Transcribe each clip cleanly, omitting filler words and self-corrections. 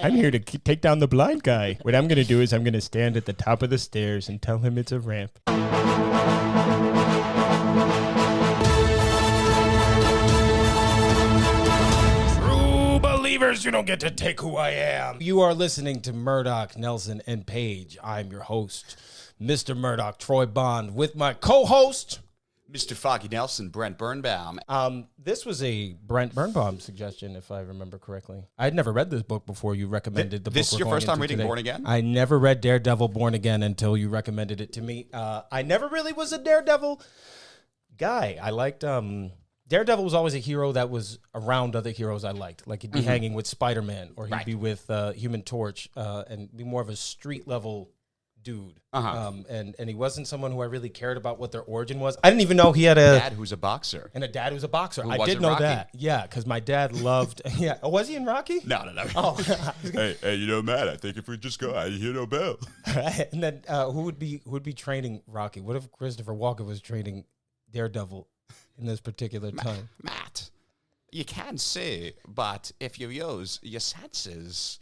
I'm here to take down the blind guy. What I'm going to do is I'm going to stand at the top of the stairs and tell him it's a ramp. True believers, you don't get to take who I am. You are listening to Murdoch, Nelson, and Paige. I'm your host, Mr. Murdoch, Troy Bond, with my co-host, Mr. Foggy Nelson, Brent Birnbaum. This was a Brent Birnbaum suggestion, if I remember correctly. I had never read this book before you recommended the book. This is your first time reading today. Born Again? I never read Daredevil Born Again until you recommended it to me. I never really was a Daredevil guy. I liked... Daredevil was always a hero that was around other heroes I liked. Like he'd be hanging with Spider-Man, or he'd be with Human Torch, and be more of a street-level dude. And he wasn't someone who I really cared about what their origin was. I didn't even know he had a dad who's a boxer. And a dad who's a boxer. Who I was did in know Rocky. that. Yeah, because my dad loved... Yeah. Oh, was he in Rocky? No. Oh. Hey, you know, Matt, I think if we just go, I hear no bell. And then who would be training Rocky? What if Christopher Walken was training Daredevil in this particular time? Matt, you can see, but if you use your senses,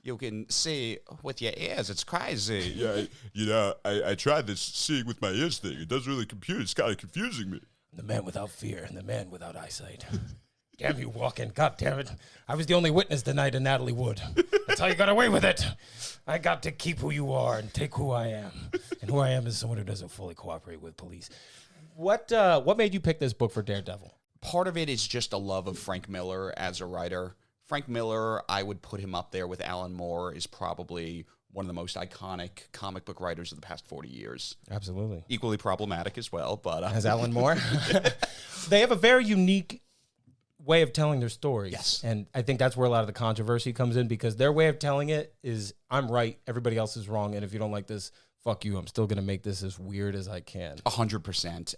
you can see with your ears. It's crazy. Yeah, you know, I tried this seeing with my ears thing. It doesn't really compute. It's kind of confusing me. The man without fear and the man without eyesight. Damn you, Walken. God damn it. I was the only witness tonight of Natalie Wood. That's how you got away with it. I got to keep who you are and take who I am. And who I am is someone who doesn't fully cooperate with police. What made you pick this book for Daredevil? Part of it is just a love of Frank Miller as a writer. Frank Miller, I would put him up there with Alan Moore, is probably one of the most iconic comic book writers of the past 40 years. Absolutely. Equally problematic as well, but... As Alan Moore? They have a very unique way of telling their stories. Yes. And I think that's where a lot of the controversy comes in, because their way of telling it is, I'm right, everybody else is wrong, and if you don't like this, fuck you, I'm still going to make this as weird as I can. 100%.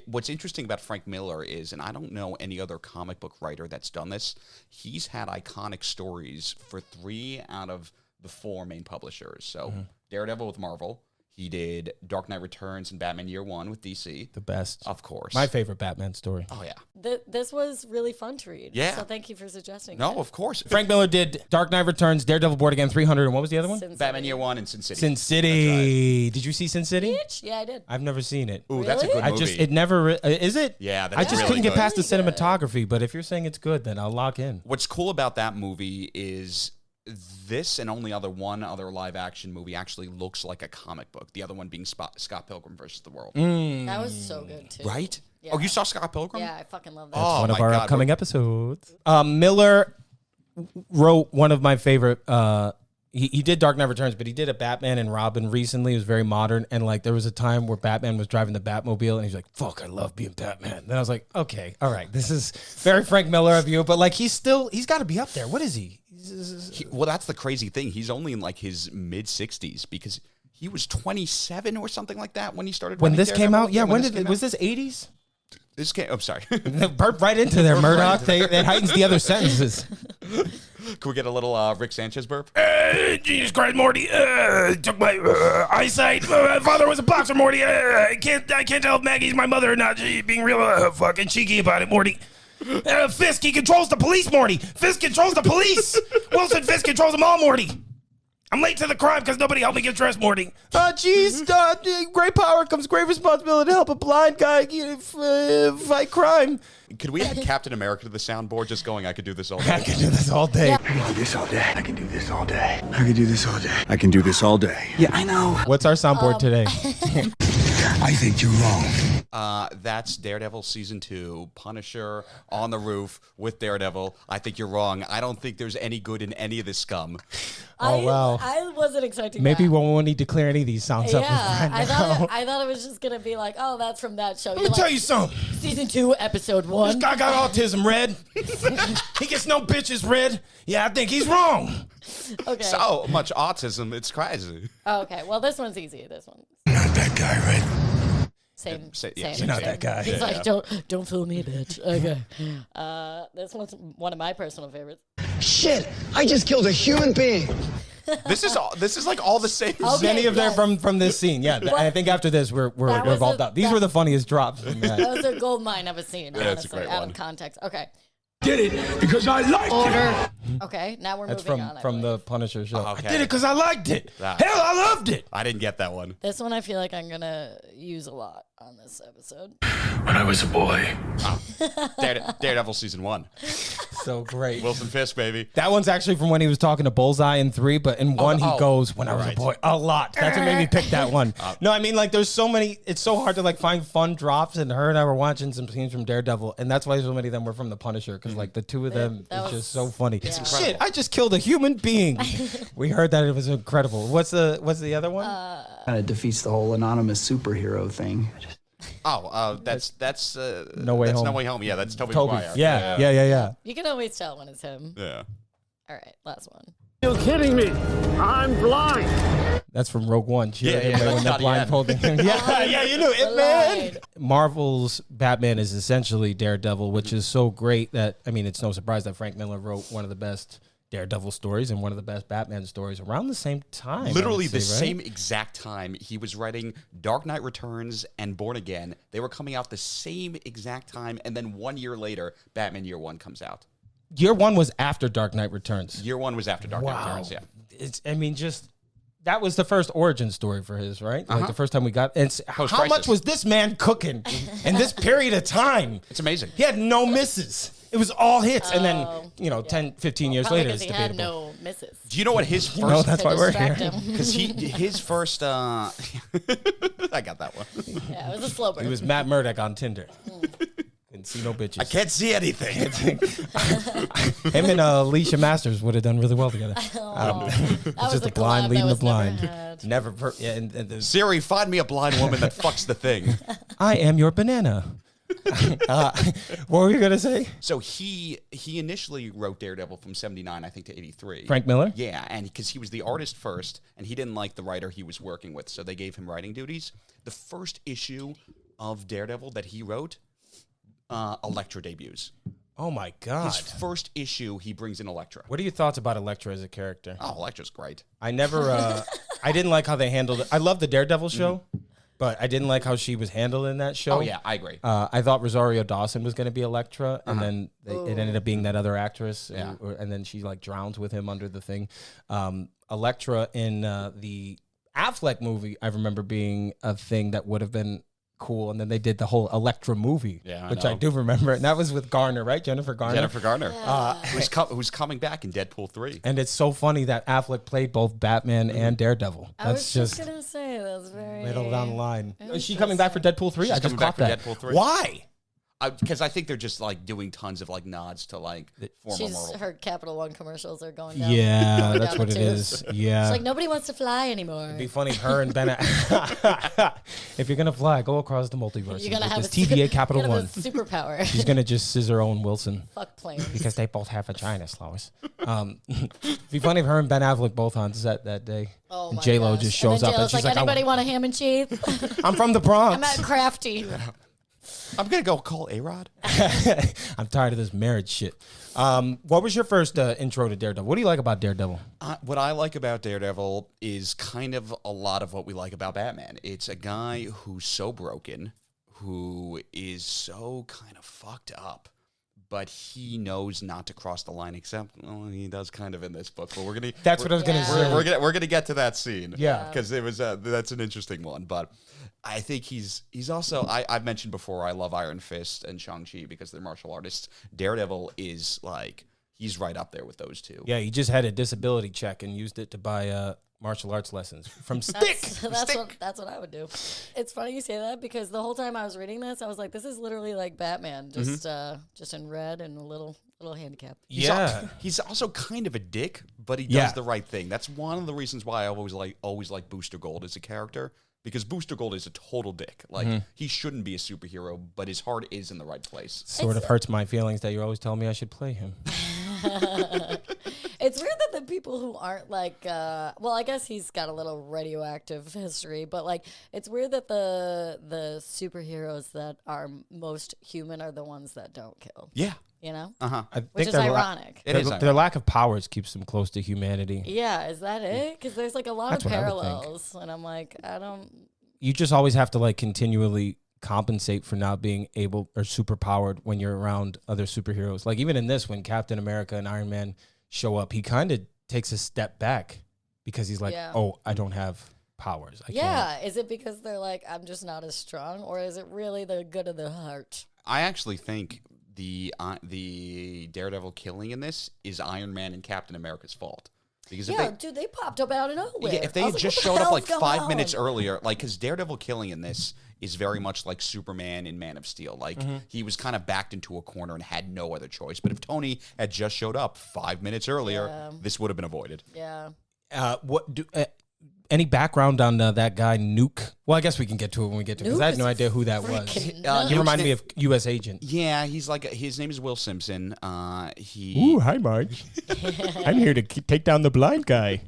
What's interesting about Frank Miller is, and I don't know any other comic book writer that's done this, he's had iconic stories for 3 out of the 4 main publishers. So Daredevil with Marvel. He did Dark Knight Returns and Batman Year One with DC. The best. Of course. My favorite Batman story. Oh, yeah. This was really fun to read. Yeah. So thank you for suggesting No, that. of course. Frank Miller did Dark Knight Returns, Daredevil Born Again 300, and what was the other one? Sin City. Batman Year One and Sin City. Sin City. Did you see Sin City? Bitch? Yeah, I did. I've never seen it. Ooh, that's a Really? good movie. It never, is it? Yeah, that's I just really couldn't get good. past the Really good. cinematography, but if you're saying it's good, then I'll lock in. What's cool about that movie is this and only one other live action movie actually looks like a comic book. The other one being Scott Pilgrim versus the World. That was so good, too. Right? Yeah. Oh, you saw Scott Pilgrim? Yeah, I fucking love that. Oh, One of my our God. upcoming episodes. Miller wrote one of my favorite. He did Dark Knight Returns, but he did a Batman and Robin recently. It was very modern, and like there was a time where Batman was driving the Batmobile, and he's like, "Fuck, I love being Batman." Then I was like, "Okay, all right, this is very Frank Miller of you," but like he's got to be up there. What is he? Well, that's the crazy thing. He's only in like his mid-60s because he was 27 or something like that when he started. When writing this came Daredevil. out, yeah. When this did came was out. this 80s? This came. I'm sorry. Burp right into there, Murdoch. That heightens the other sentences. Can we get a little Rick Sanchez burp? Jesus Christ, Morty. Took my eyesight. My father was a boxer, Morty. I can't tell if Maggie's my mother or not. She being real fucking cheeky about it, Morty. Fisk, he controls the police, Morty. Fisk controls the police. Wilson Fisk controls them all, Morty. I'm late to the crime because nobody helped me get dressed, Morty. Jeez, great power comes great responsibility to help a blind guy fight crime. Could we add Captain America to the soundboard? Just going, I could do this all I day. can do this all day. I can do this all day. I can do this all day. I can do this all day. I can do this all day. Yeah, I know. What's our soundboard today? I think you're wrong. That's Daredevil Season 2, Punisher on the roof with Daredevil. I think you're wrong. I don't think there's any good in any of this scum. Oh, wow. I wasn't expecting Maybe that. we won't need to clear any of these sounds up. Yeah, Right I thought it was just going to be like, oh, that's from that show. Let me tell you something. Season 2, Episode 1. This guy got autism, Red. He gets no bitches, Red. Yeah, I think he's wrong. Okay. So much autism, it's crazy. Okay, well, this one's easy. This one. Not that guy, right? Same. Yeah, same. you're not same. that guy. He's like, don't fool me, bitch. Okay. This one's one of my personal favorites. Shit! I just killed a human being. This is like all the same. Okay. Many of them yes. from this scene. Yeah, I think after this we're That was involved a- out. These that- were the funniest drops. From that. That was a gold mine of a scene, Yeah, it's a honestly, great out one. of context. Okay. Did it because I liked it. Order. Okay, now we're That's moving on. from I the believe. Punisher show. Okay. I did it because I liked it. Ah. Hell, I loved it. I didn't get that one. This one I feel like I'm gonna use a lot on this episode. When I was a boy. Daredevil season 1. So great. Wilson Fisk, baby. That one's actually from when he was talking to Bullseye in 3, but in 1 he oh. goes, when I was Right. a boy, a lot. That's what made me pick that one. No, I mean, like, there's so many, it's so hard to, like, find fun drops, and her and I were watching some scenes from Daredevil, and that's why so many of them were from The Punisher, because, like, the two of them that is was- just so funny. It's Shit, I just killed a human being. We heard that it was incredible. What's the other one? Kind of defeats the whole anonymous superhero thing. That's No Way that's Home. No Way Home. Yeah, that's Tobey Toby. Maguire. Yeah. You can always tell when it's him. Yeah. All right, last one. You're kidding me. I'm blind. That's from Rogue One. Yeah, when they're Scotty blindfolding him. Yeah, you knew it, man. Blind. Marvel's Batman is essentially Daredevil, which is so great that, I mean, it's no surprise that Frank Miller wrote one of the best Daredevil stories and one of the best Batman stories around the same time. I Literally would the say, right? same exact time he was writing Dark Knight Returns and Born Again. They were coming out the same exact time, and then 1 year later, Batman Year One comes out. Year 1 was after Dark Knight Returns. Year One was after Dark Knight Returns. Yeah. It's, I mean, just that was the first origin story for his, right? Like the first time we got. And how Post-crisis. much was this man cooking in this period of time? It's amazing. He had no misses. It was all hits. And then, 10, 15 years Probably later, because it's he had debatable. no misses. Do you know what his first? No, that's To why we're distract here. him. Because his first. I got that one. Yeah, it was a slow burn. He was Matt Murdock on Tinder. Couldn't see no bitches. I can't see anything. Him and Alicia Masters would have done really well together. That was just a a blind collab leading that the was blind. never had. Never. And Siri, find me a blind woman that fucks the thing. I am your banana. What were you gonna say? So he initially wrote Daredevil from 79, I think, to 83. Frank Miller? Yeah, and because he was the artist first, and he didn't like the writer he was working with, so they gave him writing duties. The first issue of Daredevil that he wrote, Electra debuts. Oh my god! His first issue, he brings in Electra. What are your thoughts about Electra as a character? Oh, Electra's great. I never. I didn't like how they handled it. I love the Daredevil show, but I didn't like how she was handled in that show. Oh, yeah, I agree. I thought Rosario Dawson was going to be Electra, and then it ended up being that other actress. Yeah. And then she like drowns with him under the thing. Electra in the Affleck movie, I remember being a thing that would have been cool, and then they did the whole Electra movie, Yeah, I which I know. do remember, and that was with Garner, right? Jennifer Garner. Jennifer Garner, who's coming back in Deadpool 3. And it's so funny that Affleck played both Batman and Daredevil. I was That's just just gonna say that's very middle down the line. Is she coming back for Deadpool 3? I just coming back caught for that. Deadpool 3. Why? Because I think they're just like doing tons of like nods to like former Marvel. Her Capital One commercials are going down. Yeah, going that's down what the it tubes. is. Yeah. It's like nobody wants to fly anymore. It'd be funny if her and Ben. If you're gonna fly, go across the multiverse. You're gonna with have this a TVA Capital you're gonna One. have a superpower. She's gonna just scissor Owen Wilson Fuck planes. because they both have vaginas, Lois. It'd be funny if her and Ben Affleck both on set that day. Oh and my J Lo gosh. just shows up and J-Lo's she's like, like, anybody want a ham and cheese? I'm from the Bronx. I'm at Crafty. I'm gonna go call A-Rod. I'm tired of this marriage shit. What was your first intro to Daredevil? What do you like about Daredevil? What I like about Daredevil is kind of a lot of what we like about Batman. It's a guy who's so broken, who is so kind of fucked up, but he knows not to cross the line. Except, well, he does kind of in this book. But we're gonna. That's what I was gonna say. We're gonna get to that scene. Yeah. because it was that's an interesting one. But I think he's also. I've mentioned before. I love Iron Fist and Shang-Chi because they're martial artists. Daredevil is like he's right up there with those two. Yeah, he just had a disability check and used it to buy martial arts lessons from Stick. That's what I would do. It's funny you say that because the whole time I was reading this, I was like, this is literally like Batman, just in red and a little handicap. He's also kind of a dick, but he does Yeah. the right thing. That's one of the reasons why I always like Booster Gold as a character. Because Booster Gold is a total dick. Like, he shouldn't be a superhero, but his heart is in the right place. Sort of hurts my feelings that you're always telling me I should play him. It's weird that the people who aren't like, well, I guess he's got a little radioactive history, but like, it's weird that the superheroes that are most human are the ones that don't kill. Yeah. You know, I which is their ironic. It is their lack of powers keeps them close to humanity. Yeah, is that it? Because there's like a lot That's of what I would think. parallels, and I'm like, I don't. You just always have to like continually compensate for not being able or superpowered when you're around other superheroes. Like even in this, when Captain America and Iron Man show up, he kind of takes a step back because he's like, oh, I don't have powers. I can't. Is it because they're like, I'm just not as strong, or is it really the good of the heart? I actually think the Daredevil killing in this is Iron Man and Captain America's fault. Because dude, they popped up out of nowhere. if they had just showed up like 5 minutes earlier, like, because Daredevil killing in this is very much like Superman in Man of Steel. Like, he was kind of backed into a corner and had no other choice. But if Tony had just showed up 5 minutes earlier, this would have been avoided. Yeah. Any background on that guy Nuke? Well, I guess we can get to it when we get to it because I had no idea who that was. He reminded me of U.S. Agent. Yeah, he's like his name is Will Simpson. Ooh, hi, Marge. I'm here to take down the blind guy.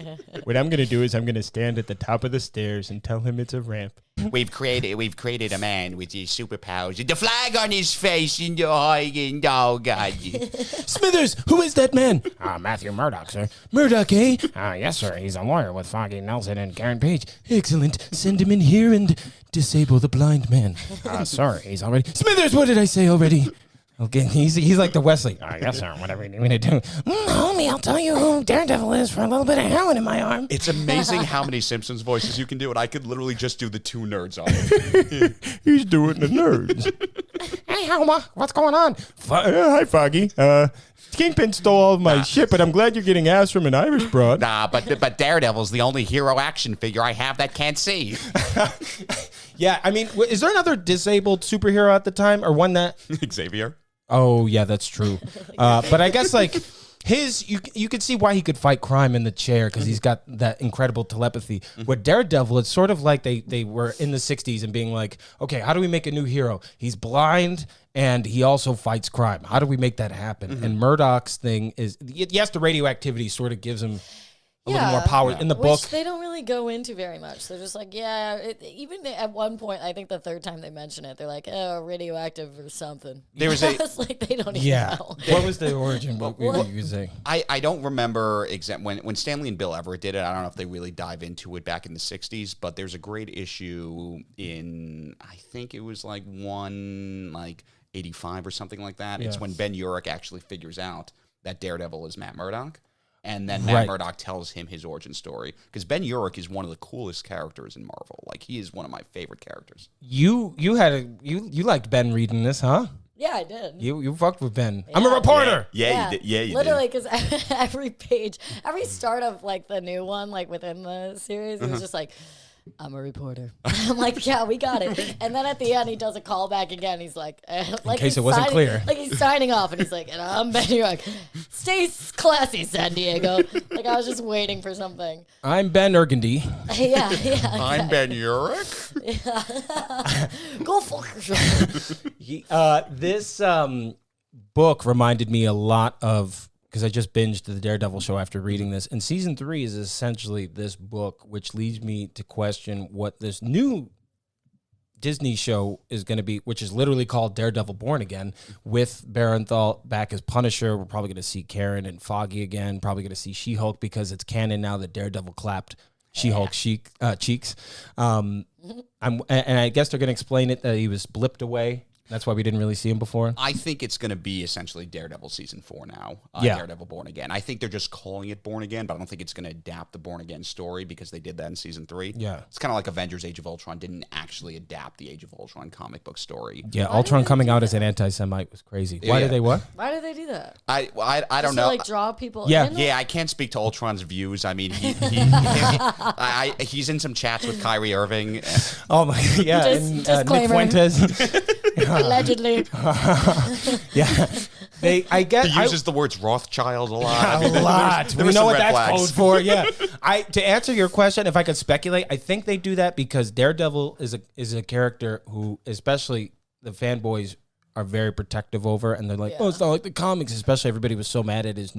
What I'm gonna do is I'm gonna stand at the top of the stairs and tell him it's a ramp. We've created a man with these superpowers. The flag on his face in the oh god. Smithers, who is that man? Matthew Murdoch, sir. Murdoch, eh? Yes, sir. He's a lawyer with Foggy Nelson and Karen Page. Excellent. Send him in here and disable the blind man. Sir, he's already... Smithers, what did I say already? Okay, he's like the Wesley. Yes, sir. Whatever you need me to do. Homie, I'll tell you who Daredevil is for a little bit of heroin in my arm. It's amazing how many Simpsons voices you can do, and I could literally just do the two nerds on it. He's doing the nerds. Hey, Homer, what's going on? Hi, Foggy. Kingpin stole all of my shit, but I'm glad you're getting ass from an Irish broad. Nah, but Daredevil's the only hero action figure I have that can't see. Yeah, I mean, is there another disabled superhero at the time, or one that... Xavier? Oh, yeah, that's true. But I guess, like, you could see why he could fight crime in the chair, because he's got that incredible telepathy. With Daredevil, it's sort of like they were in the 60s and being like, okay, how do we make a new hero? He's blind, and he also fights crime. How do we make that happen? And Murdoch's thing is, yes, the radioactivity sort of gives him a little more power in the book. Which they don't really go into very much. They're just like, even at one point, I think the third time they mention it, they're like, oh, radioactive or something. There was a... It's like they don't even know. What was the origin? What were you saying? I don't remember when Stanley and Bill Everett did it. I don't know if they really dive into it back in the 60s, but there's a great issue in, I think it was like 85 or something like that. Yeah. It's when Ben Urich actually figures out that Daredevil is Matt Murdock. And then Matt Murdock tells him his origin story. Because Ben Urich is one of the coolest characters in Marvel. Like, he is one of my favorite characters. You liked Ben reading this, huh? Yeah, I did. You fucked with Ben. Yeah. I'm a reporter. Yeah, you did. Yeah, you literally, because every page, every start of like the new one, like within the series, it was just like, I'm a reporter. I'm like, yeah, we got it. And then at the end, he does a callback again. He's like, in case it wasn't clear. Like he's signing off, and he's like, and I'm Ben Urich. Stay classy, San Diego. Like I was just waiting for something. I'm Ben Urgandy. Yeah. I'm Ben Urich. Yeah. Go fuck yourself. This book reminded me a lot of, because I just binged the Daredevil show after reading this, and season 3 is essentially this book, which leads me to question what this new Disney show is going to be, which is literally called Daredevil Born Again, with Barenthal back as Punisher. We're probably going to see Karen and Foggy again, probably going to see She-Hulk, because it's canon now that Daredevil clapped She-Hulk cheeks. And I guess they're going to explain it that he was blipped away. That's why we didn't really see him before. I think it's going to be essentially Daredevil season 4 now. Daredevil Born Again. I think they're just calling it Born Again, but I don't think it's going to adapt the Born Again story because they did that in season 3. Yeah. It's kind of like Avengers Age of Ultron didn't actually adapt the Age of Ultron comic book story. Yeah, Ultron coming out as an anti-Semite was crazy. Why did they what? Why did they do that? I don't know. To, like, draw people in? Yeah, I can't speak to Ultron's views. I mean, he's in some chats with Kyrie Irving. Oh, my, yeah. And Nick Fuentes. Allegedly. Yeah. He uses the words Rothschild a lot. A lot. We know what that's code for. Yeah. To answer your question, if I could speculate, I think they do that because Daredevil is a character who, especially the fanboys, are very protective over, and they're like, oh, it's not like the comics. Especially everybody was so mad at his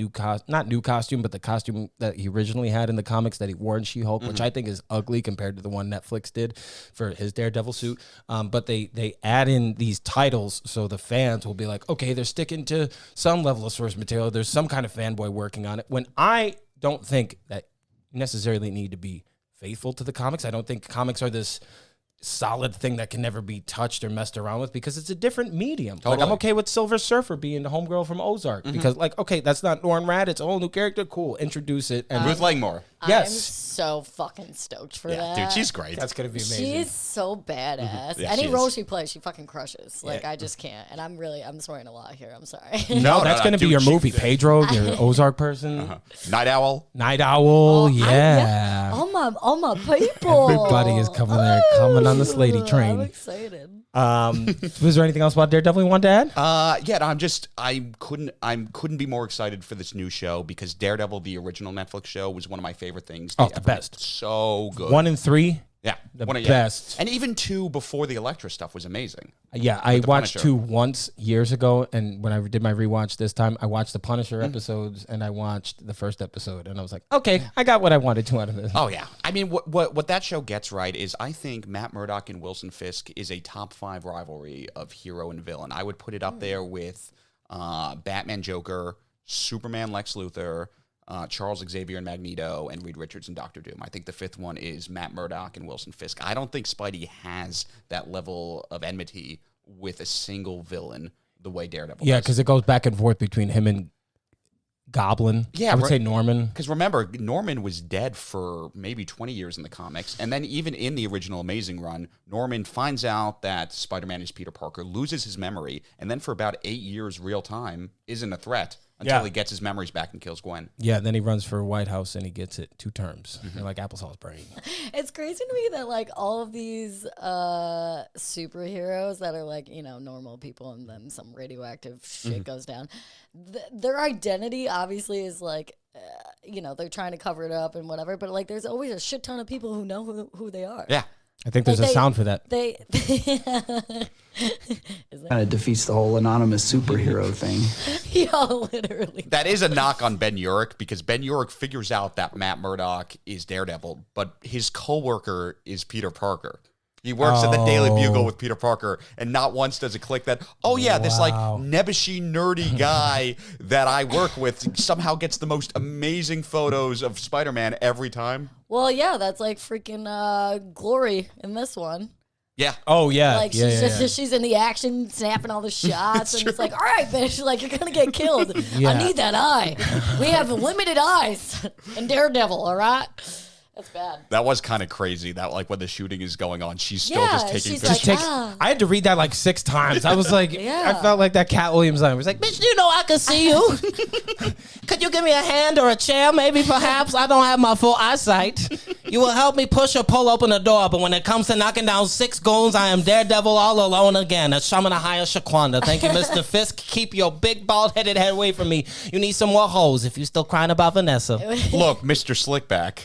not new costume, but the costume that he originally had in the comics that he wore in She-Hulk, which I think is ugly compared to the one Netflix did for his Daredevil suit. But they add in these titles so the fans will be like, okay, they're sticking to some level of source material. There's some kind of fanboy working on it. When I don't think that you necessarily need to be faithful to the comics. I don't think comics are this solid thing that can never be touched or messed around with because it's a different medium. Like I'm okay with Silver Surfer being the homegirl from Ozark because like, okay, that's not Norrin Radd. It's a whole new character. Cool. Introduce it. And Ruth Langmore. Yes. I'm so fucking stoked for that. Dude, she's great. That's going to be amazing. She's so badass. Yeah, Any she role is. she plays, she fucking crushes. Like, I just can't. And I'm swearing a lot here. I'm sorry. No, that's going to be dude, your she- movie. Pedro, your Ozark person. Night Owl. Night Owl. Yeah. All my people. Everybody is coming there, coming on this lady I'm train. excited. Was there anything else about Daredevil you want to add? Yeah, no, I couldn't be more excited for this new show because Daredevil, the original Netflix show, was one of my favorite things. Oh, they the ever best. made. So good. 1 and 3. Yeah, The one of- best. And even 2 before the Electra stuff was amazing. Yeah, I The watched Punisher. 2 once years ago, and when I did my rewatch this time, I watched the Punisher episodes and I watched the first episode, and I was like, okay, I got what I wanted to out of this. Oh yeah, I mean, what that show gets right is I think Matt Murdock and Wilson Fisk is a top 5 rivalry of hero and villain. I would put it up there with Batman Joker, Superman Lex Luthor, Charles Xavier and Magneto, and Reed Richards and Doctor Doom. I think the 5th one is Matt Murdock and Wilson Fisk. I don't think Spidey has that level of enmity with a single villain the way Daredevil Yeah, does. because it goes back and forth between him and Goblin. Yeah, I would right. say Norman. Because remember, Norman was dead for maybe 20 years in the comics. And then even in the original Amazing run, Norman finds out that Spider-Man is Peter Parker, loses his memory, and then for about 8 years real time isn't a threat until Yeah. he gets his memories back and kills Gwen. Yeah, then he runs for White House and he gets it 2 terms. You're like applesauce brain. It's crazy to me that like all of these superheroes that are like, you know, normal people and then some radioactive shit goes down. Their identity obviously is like, you know, they're trying to cover it up and whatever, but like there's always a shit ton of people who know who they are. Yeah. I think there's Like, a sound for that. They Kind of defeats the whole anonymous superhero thing. yeah, literally. That is a knock on Ben Urich because Ben Urich figures out that Matt Murdock is Daredevil, but his coworker is Peter Parker. He works at the Daily Bugle with Peter Parker, and not once does it click that, oh yeah, this like nebbishy, nerdy guy that I work with somehow gets the most amazing photos of Spider-Man every time. Well, yeah, that's like freaking Glory in this one. Yeah. Oh, yeah. Like yeah, she's yeah, just she's in the action, snapping all the shots, and it's like, all right, bitch, like you're gonna get killed. Yeah. I need that eye. We have limited eyes in Daredevil. All right, that's bad. That was kind of crazy that like when the shooting is going on, she's still Yeah, just taking she's pictures. like, Takes, I had to read that like 6 times. I was like, Yeah. I felt like that Cat Williams line. It was like, bitch, you know I could see you. Could you give me a hand or a chair, maybe, perhaps? I don't have my full eyesight. You will help me push or pull open the door, but when it comes to knocking down 6 goons, I am Daredevil all alone again. A shaman of higher Shaquanda. Thank you, Mr. Fisk. Keep your big, bald-headed head away from me. You need some more hoes if you still crying about Vanessa. Look, Mr. Slickback.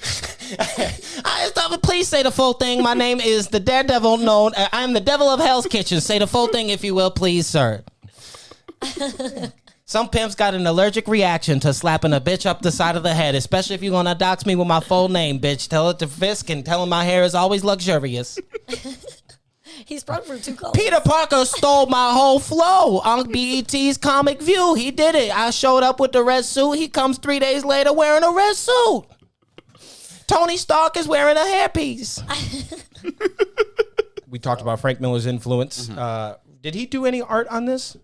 Please say the full thing. My name is the Daredevil known. I am the devil of Hell's Kitchen. Say the full thing if you will, please, sir. Some pimps got an allergic reaction to slapping a bitch up the side of the head, especially if you're going to dox me with my full name, bitch. Tell it to Fisk and tell him my hair is always luxurious. He's sprung for 2 colors. Peter Parker stole my whole flow on BET's Comic View. He did it. I showed up with the red suit. He comes 3 days later wearing a red suit. Tony Stark is wearing a hairpiece. We talked about Frank Miller's influence. Did he do any art on this?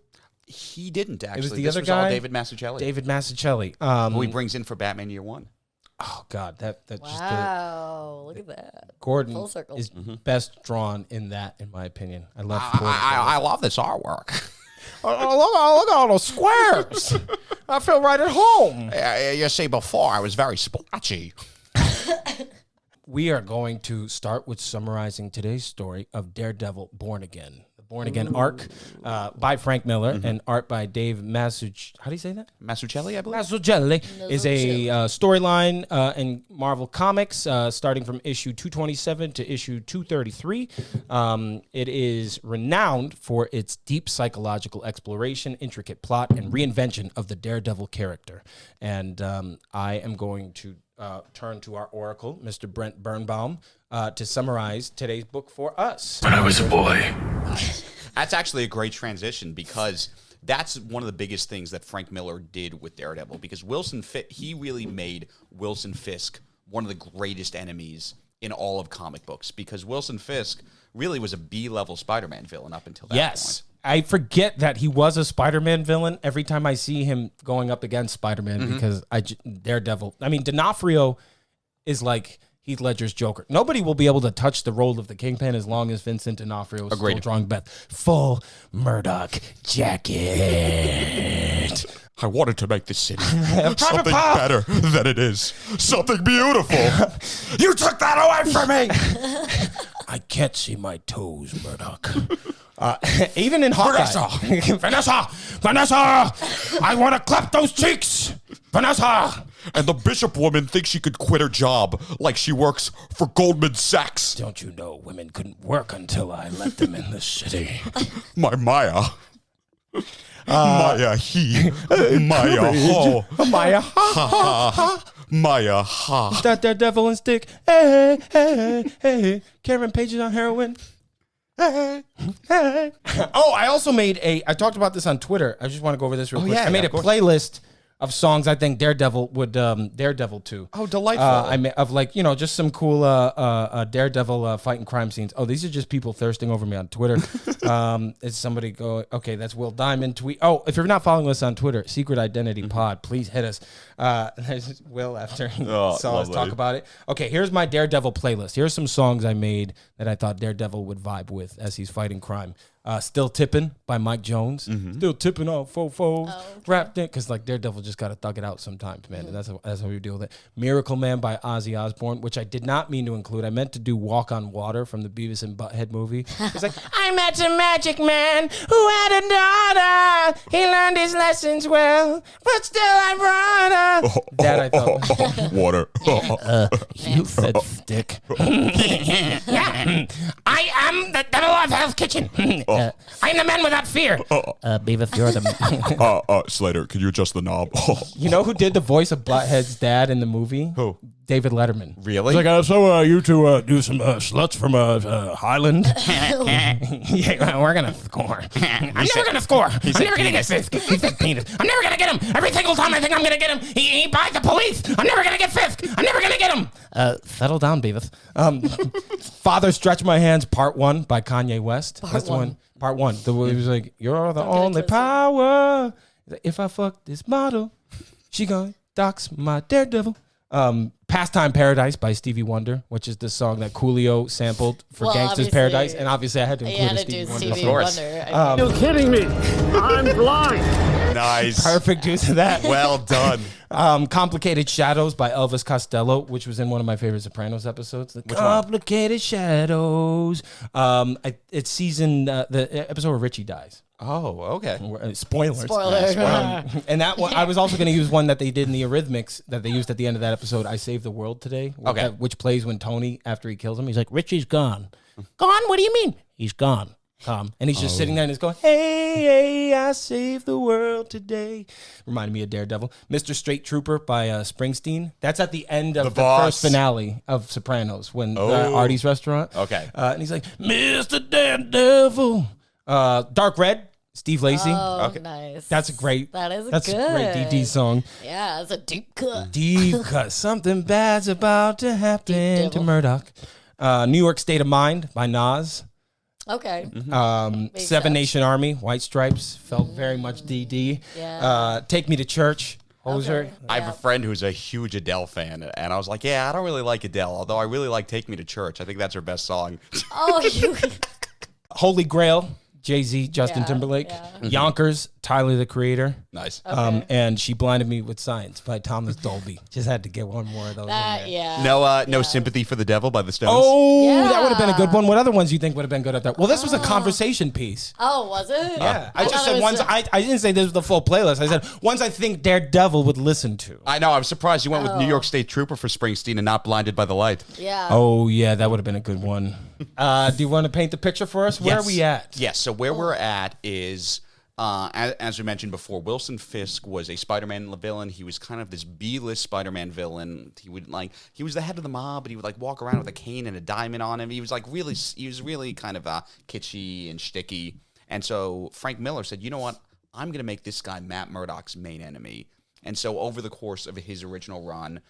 He didn't actually. was the This other was all guy? David Mazzucchelli. David Mazzucchelli. who he brings in for Batman Year One. Oh God, that just Wow, look at that. Gordon Full circle. is best drawn in that, in my opinion. I love. I love this artwork. Look at all those squares. I feel right at home. You see, before I was very splotchy. We are going to start with summarizing today's story of Daredevil Born Again. The Born Again arc by Frank Miller and art by Dave Mazzucchelli. How do you say that? Mazzucchelli, I believe. Mazzucchelli is a storyline in Marvel Comics starting from issue 227 to issue 233. It is renowned for its deep psychological exploration, intricate plot, and reinvention of the Daredevil character. And I am going to turn to our oracle, Mr. Brent Birnbaum, to summarize today's book for us. When I was a boy. That's actually a great transition because that's one of the biggest things that Frank Miller did with Daredevil because he really made Wilson Fisk one of the greatest enemies in all of comic books, because Wilson Fisk really was a B-level Spider-Man villain up until that Yes. point. I forget that he was a Spider-Man villain every time I see him going up against Spider-Man because Daredevil. I mean, D'Onofrio is like Heath Ledger's Joker. Nobody will be able to touch the role of the Kingpin as long as Vincent D'Onofrio is still drawing Beth. Full Murdoch jacket. I wanted to make this city something better than it is. Something beautiful. You took that away from me. I can't see my toes, Murdoch. Even in Hawkeye. Vanessa, I want to clap those cheeks. Vanessa. And the bishop woman thinks she could quit her job like she works for Goldman Sachs. Don't you know women couldn't work until I let them in the city? My Maya. Maya he. Maya ho. Maya, Maya ha. that Daredevil and stick. Hey, hey, hey. Karen Page is on heroin. Hey, hey. Oh, I also made I talked about this on Twitter. I just want to go over this real quick. I made a playlist of songs I think Daredevil would Daredevil to. Oh, delightful. I made of like, you know, just some cool Daredevil fighting crime scenes. Oh, these are just people thirsting over me on Twitter. Is somebody go, okay, that's Will Diamond tweet. Oh, if you're not following us on Twitter, Secret Identity Pod, please hit us. There's Will after he saw us talk about it. Okay, here's my Daredevil playlist. Here's some songs I made that I thought Daredevil would vibe with as he's fighting crime. Still Tippin' by Mike Jones. Still tipping on fofos. Wrapped in, because like Daredevil just got to thug it out sometimes, man. And that's how we deal with it. Miracle Man by Ozzy Osbourne, which I did not mean to include. I meant to do Walk on Water from the Beavis and Butthead movie. It's like, I met a magic man who had a daughter. He learned his lessons well, but still I brought her. that I thought. Water. You said stick. I am the devil of Hell's Kitchen. I'm the man without fear. Beavis, you're the... Slater, can you adjust the knob? You know who did the voice of Butthead's dad in the movie? Who? David Letterman. Really? It's like, so you two do some sluts from Highland? Yeah, we're gonna score. I'm never gonna score. I'm never gonna get Fisk. He said penis. I'm never gonna get him. Every single time I think I'm gonna get him, he buys the police. I'm never gonna get Fisk. I'm never gonna get him. Settle down, Beavis. Father Stretch My Hands, Part 1 by Kanye West. That's the one. Part 1. The one he was like, you're the only power. If I fuck this model, she gonna dox my Daredevil. Pastime Paradise by Stevie Wonder, which is the song that Coolio sampled for Gangsta's Paradise. And obviously I had to include a Stevie Wonder. Of course. You're kidding me. I'm blind. Nice. Perfect use of that. Well done. Complicated Shadows by Elvis Costello, which was in one of my favorite Sopranos episodes. The Complicated Shadows. It's season, the episode where Richie dies. Oh, okay. Spoilers. Spoiler. And that one, I was also going to use one that they did in the Eurythmics that they used at the end of that episode, I Saved the World Today. Okay. Which plays when Tony, after he kills him, he's like, Richie's gone. Gone? What do you mean? He's gone. And he's just sitting there and he's going, hey, I saved the world today. Reminded me of Daredevil. Mr. Straight Trooper by Springsteen. That's at the end of the first finale of Sopranos when Artie's restaurant. Okay. And he's like, Mr. Daredevil. Dark Red, Steve Lacy. Oh, nice. That's a great. That's a good. great DD song. Yeah, it's a deep cut. Deep cut. Something bad's about to happen to Murdoch. New York State of Mind by Nas. Okay. Seven sense. Nation Army, White Stripes, felt very much DD. Yeah. Take Me to Church, Hoser. Okay. I have a friend who's a huge Adele fan, and I was like, yeah, I don't really like Adele, although I really like Take Me to Church. I think that's her best song. Oh, you. Holy Grail, Jay-Z, Justin Yeah, Timberlake. yeah. Yonkers, Tyler the Creator. Nice. Okay. And She Blinded Me with Science by Thomas Dolby. Just had to get one more of those in there. Yeah. No Sympathy for the Devil by the Stones. Oh, Yeah. that would have been a good one. What other ones you think would have been good at that? Well, this was a conversation piece. Oh, was it? Yeah, I just thought it said was ones. I didn't say this was the full playlist. I said ones I think Daredevil would listen to. I know. I'm surprised you went with New York State Trooper for Springsteen and not Blinded by the Light. Yeah. Oh yeah, that would have been a good one. Do you want to paint the picture for us? Where are we at? Yes. So where we're at is, as we mentioned before, Wilson Fisk was a Spider-Man villain. He was kind of this B-list Spider-Man villain. He was the head of the mob, but he would like walk around with a cane and a diamond on him. He was really kind of kitschy and shticky. And so Frank Miller said, you know what? I'm going to make this guy Matt Murdock's main enemy. And so over the course of his original run,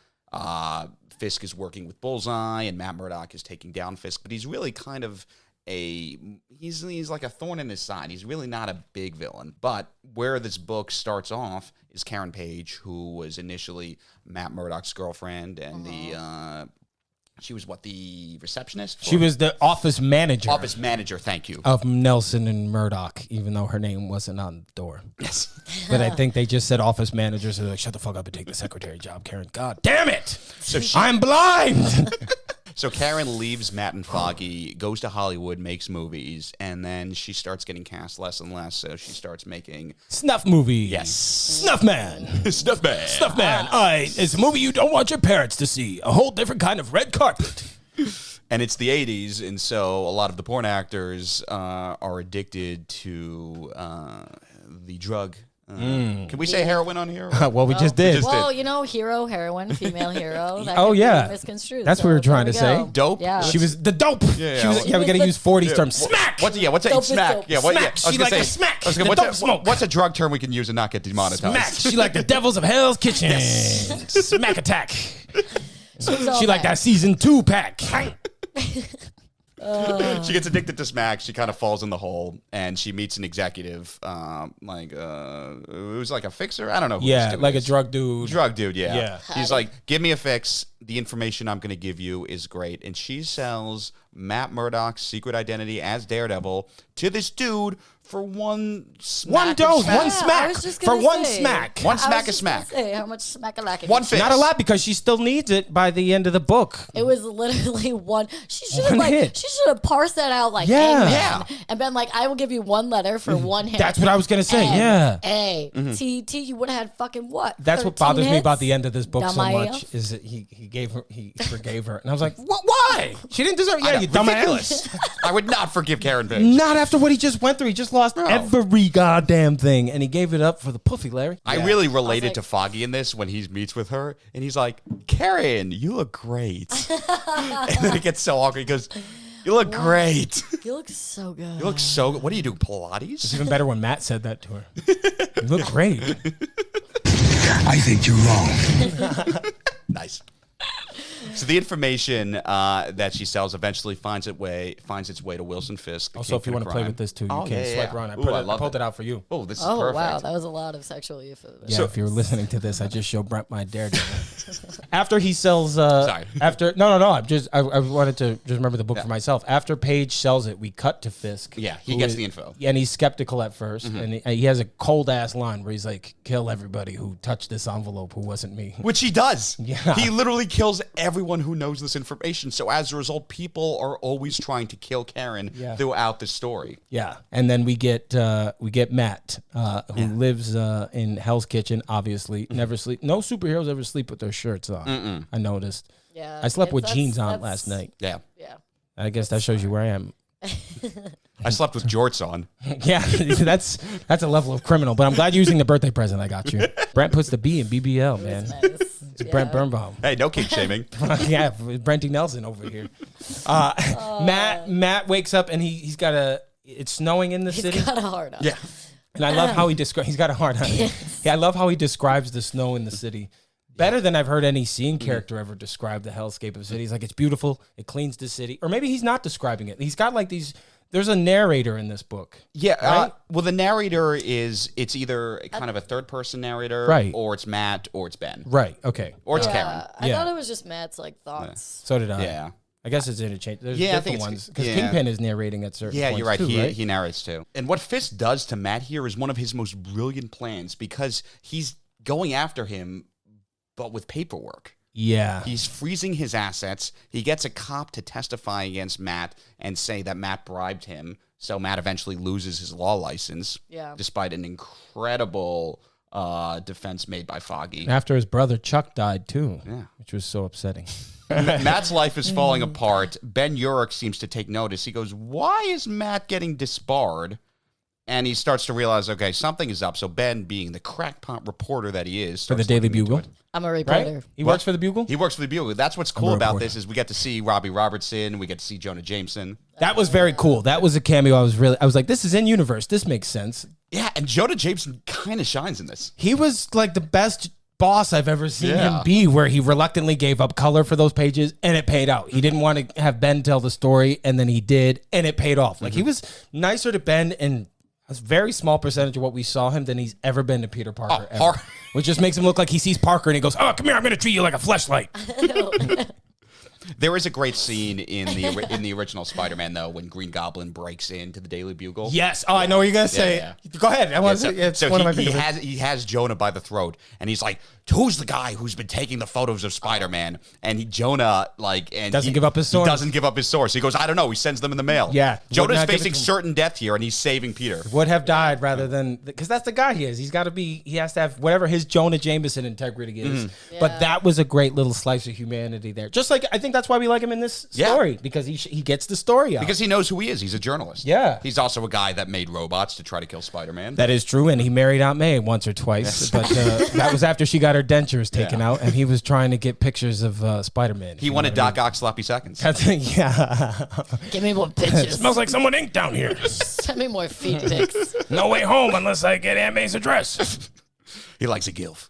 Fisk is working with Bullseye, and Matt Murdock is taking down Fisk, but he's really kind of he's like a thorn in his side. He's really not a big villain. But where this book starts off is Karen Page, who was initially Matt Murdock's girlfriend, and she was the receptionist? She was the office manager. Office manager, thank you. Of Nelson and Murdoch, even though her name wasn't on the door. Yes. But I think they just said office manager, so they're like, shut the fuck up and take the secretary job, Karen. God damn it! I'm blind! So Karen leaves Matt and Foggy, goes to Hollywood, makes movies, and then she starts getting cast less and less, so she starts making... Snuff movies. Yes. Snuff Man. Snuff Man. Snuff Man. It's a movie you don't want your parents to see. A whole different kind of red carpet. And it's the 80s, and so a lot of the porn actors are addicted to the drug. Can we say heroin on here? Well, we just did. Well, you know, hero, heroine, female hero. That Oh, could be yeah. misconstrued. That's what we were trying to say. Dope? Yeah. She was the dope. Yeah, we got to use 40s term. Smack. What's Dope a is smack? dope. Yeah, what? Smack. Yeah, I was She gonna like say, a smack. I was gonna- The dope smoke. what's a drug term we can use and not get demonetized? Smack. She like the devils of Hell's Kitchen. Smack attack. She like that season 2 pack. She gets addicted to smack. She kind of falls in the hole, and she meets an executive, who's like a fixer. I don't know. Who Yeah, this dude like a is. drug dude. Drug dude. Yeah. Yeah. He's like, give me a fix. The information I'm going to give you is great, and she sells Matt Murdock's secret identity as Daredevil to this dude for one smack. One dose, of one smack. smack. I was just For gonna one say. smack. One I smack was is just gonna smack. Say how much smack a lack. One fix. Not a lot because she still needs it by the end of the book. It was literally one. She should One have hit. She should have parsed that out like Yeah. Hangman, and been like, I will give you one letter for one hit. That's what I was gonna say. N, Yeah. A T T. You would have had fucking what? That's what 13 bothers me hits? about the end of this book so Dumbass. much is that he forgave her, and I was like, what? Why? She didn't deserve. Yeah, you dumbass. I would not forgive Karen Page. Not after what he just went through. He just lost every goddamn thing, and he gave it up for the puffy, Larry. I really related like- to Foggy in this when he meets with her, and he's like, Karen, you look great. And then it gets so awkward. He goes, you look great. You look so good. You look so good. What do you do, Pilates? It's even better when Matt said that to her. You look great. I think you're wrong. Nice. So the information that she sells eventually finds its way to Wilson Fisk. the Also, if you kingpin want of to play crime. with this too, you Oh, can yeah, swipe yeah. around. I Ooh, I pulled it out for you. Oh, this is Oh perfect. wow, that was a lot of sexual euphemisms. Yeah, if you're listening to this, I just showed Brent my Daredevil. After he sells, Sorry. After no, I wanted to just remember the book for myself. After Paige sells it, we cut to Fisk. Yeah, he who gets is- the info. and he's skeptical at 1st, and he has a cold ass line where he's like, "Kill everybody who touched this envelope, who wasn't me." Which he does. Yeah. He literally kills everyone who knows this information. So as a result, people are always trying to kill Karen throughout the story. Yeah, and then we get Matt, who lives in Hell's Kitchen. Obviously, never sleep. No superheroes ever sleep with their shirts on. I noticed. Yeah, I slept with that's- jeans on that's- last night. Yeah. Yeah. I guess that shows you where I am. I slept with jorts on. Yeah, that's a level of criminal. But I'm glad you're using the birthday present I got you. Brent puts the B in BBL, man. Nice. It's Brent Birnbaum. Hey, no kink shaming. Yeah, Brenty Nelson over here. Matt wakes up and he's got it's snowing in the city. He's got a hard on. Yeah. And I love how he describes. He's got a hard on. Yeah, I love how he describes the snow in the city. Better than I've heard any scene character ever describe the hellscape of the city. He's like, it's beautiful. It cleans the city. Or maybe he's not describing it. He's got like these. There's a narrator in this book. Yeah. Right? Well, the narrator it's either kind of a third person narrator, Right. or it's Matt, or it's Ben, Right. Okay. or it's Yeah, Karen. I Yeah. thought it was just Matt's like thoughts. So did I. Yeah. I guess it's interchangeable. There's Yeah, I think different it's- ones. Because yeah. Kingpin is narrating at certain Yeah, points you're right. too, He narrates too. And what Fisk does to Matt here is one of his most brilliant plans because he's going after him, but with paperwork. Yeah. He's freezing his assets. He gets a cop to testify against Matt and say that Matt bribed him. So Matt eventually loses his law license. Yeah. Despite an incredible defense made by Foggy. After his brother Chuck died too. Yeah. Which was so upsetting. Matt's life is falling apart. Ben Urich seems to take notice. He goes, "Why is Matt getting disbarred?" And he starts to realize, okay, something is up. So Ben, being the crackpot reporter that he is, For the starts Daily looking into Bugle. it. I'm a reporter. Right? He works for the Bugle? He works for the Bugle. That's what's cool a about reporter. this is we get to see Robbie Robertson. We get to see Jonah Jameson. That was very cool. That was a cameo. I was like, this is in universe. This makes sense. Yeah, and Jonah Jameson kind of shines in this. He was like the best boss I've ever seen him be, where he reluctantly gave up color for those pages and it paid out. He didn't want to have Ben tell the story, and then he did, and it paid off. Like, he was nicer to Ben in a very small percentage of what we saw him than he's ever been to Peter Parker, ever. Which just makes him look like he sees Parker and he goes, "Oh, come here, I'm going to treat you like a fleshlight." There is a great scene in the original Spider-Man, though, when Green Goblin breaks into the Daily Bugle. Yes. Oh, I know what you're going to say. Yeah. Go ahead. I want to say it's one of my favorites. He has Jonah by the throat, and he's like, "Who's the guy who's been taking the photos of Spider-Man?" And Jonah doesn't give up his source. He doesn't give up his source. He goes, "I don't know." He sends them in the mail. Yeah. Jonah's facing certain death here, and he's saving Peter. Would have died rather than, because that's the guy he is. He has to have whatever his Jonah Jameson integrity is. But that was a great little slice of humanity there. Just like, I think that's why we like him in this story, because he gets the story out. Because he knows who he is. He's a journalist. Yeah. He's also a guy that made robots to try to kill Spider-Man. That is true, and he married Aunt May once or twice. But that was after she got her dentures taken out, and he was trying to get pictures of Spider-Man. He wanted Doc Ock sloppy seconds. Yeah. Give me more pictures. Smells like someone inked down here. Send me more feet pics. No way home unless I get Aunt May's address. He likes a gilf.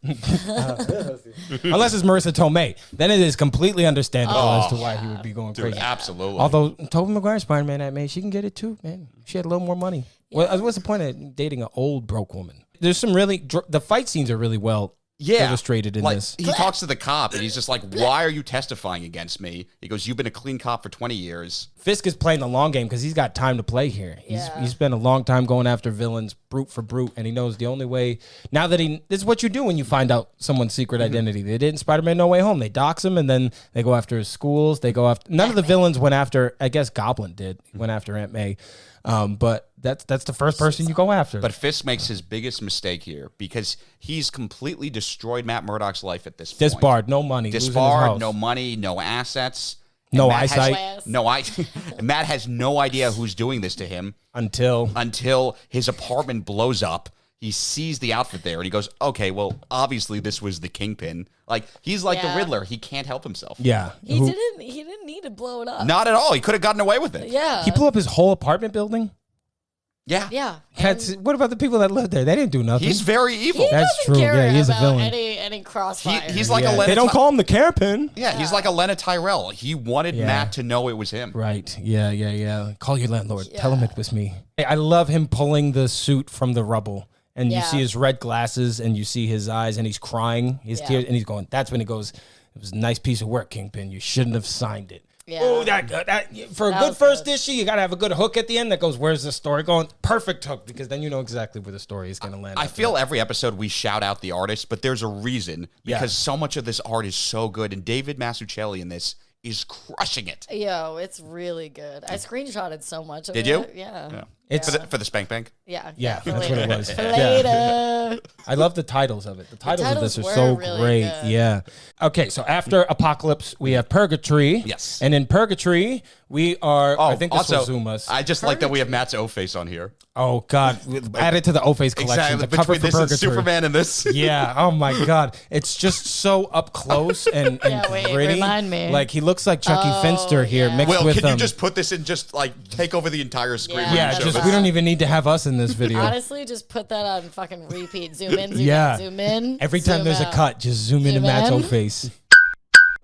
Unless it's Marissa Tomei. Then it is completely understandable as to why he would be going crazy. Absolutely. Although Tobey Maguire's Spider-Man, Aunt May, she can get it too, man. She had a little more money. Well, what's the point of dating an old broke woman? There's some the fight scenes are really well illustrated in this. He talks to the cop, and he's just like, "Why are you testifying against me?" He goes, "You've been a clean cop for 20 years." Fisk is playing the long game because he's got time to play here. He's spent a long time going after villains, brute for brute, and he knows the only way. Now that this is what you do when you find out someone's secret identity. They did in Spider-Man No Way Home. They dox him, and then they go after his schools. They go after none of the villains went after. I guess Goblin did went after Aunt May, but that's the first person you go after. But Fisk makes his biggest mistake here because he's completely destroyed Matt Murdock's life at this point. Disbarred, no money. Disbarred, no money, no assets. No Matt eyesight. Matt has no idea who's doing this to him until his apartment blows up. He sees the outfit there and he goes, "Okay, well, obviously this was the Kingpin." Like, he's like the Riddler. He can't help himself. Yeah. He didn't need to blow it up. Not at all. He could have gotten away with it. Yeah. He blew up his whole apartment building. Yeah. Yeah. What about the people that lived there? They didn't do nothing. He's very evil. That's true. Care Yeah, he is a about villain. Any crossfire. He's like a Lena They don't call him the Kingpin. Yeah, he's like a Lena Tyrell. He wanted Matt to know it was him. Right. Yeah. Call your landlord. Tell him it was me. I love him pulling the suit from the rubble. And you see his red glasses and you see his eyes and he's crying, his tears, and he's going, that's when he goes, "It was a nice piece of work, Kingpin. You shouldn't have signed it." Yeah. Oh, for a good first issue, you got to have a good hook at the end that goes, "Where's the story going?" Perfect hook, because then you know exactly where the story is going to land. I feel every episode we shout out the artist, but there's a reason, because so much of this art is so good, and David Mazzucchelli in this is crushing it. Yo, it's really good. I screenshotted so much of it. Did you? Yeah. It's for the Spank Bank? Yeah. that's later. what it was. For later. I love the titles of it. The titles of this are were so really great. good. Yeah. Okay, so after Apocalypse, we have Purgatory. Yes. And in Purgatory, we are. I think this also, will zoom us. I just like that we have Matt's O-face on here. Oh God! Add it to the O-Face collection. Exactly. The cover Between for this and Purgatory. Superman and this. Yeah. Oh my God! It's just so up close and wait, gritty. remind me. Like, he looks like Chucky Finster here mixed Will, with. can you just put this in? Just like take over the entire screen. when Yeah. you show Just this? we don't even need to have us in this video. Honestly, just put that on fucking repeat. Zoom in, zoom Yeah. out, zoom in. Every time zoom there's out. a cut, just zoom into Zoom Matt's in. O-Face.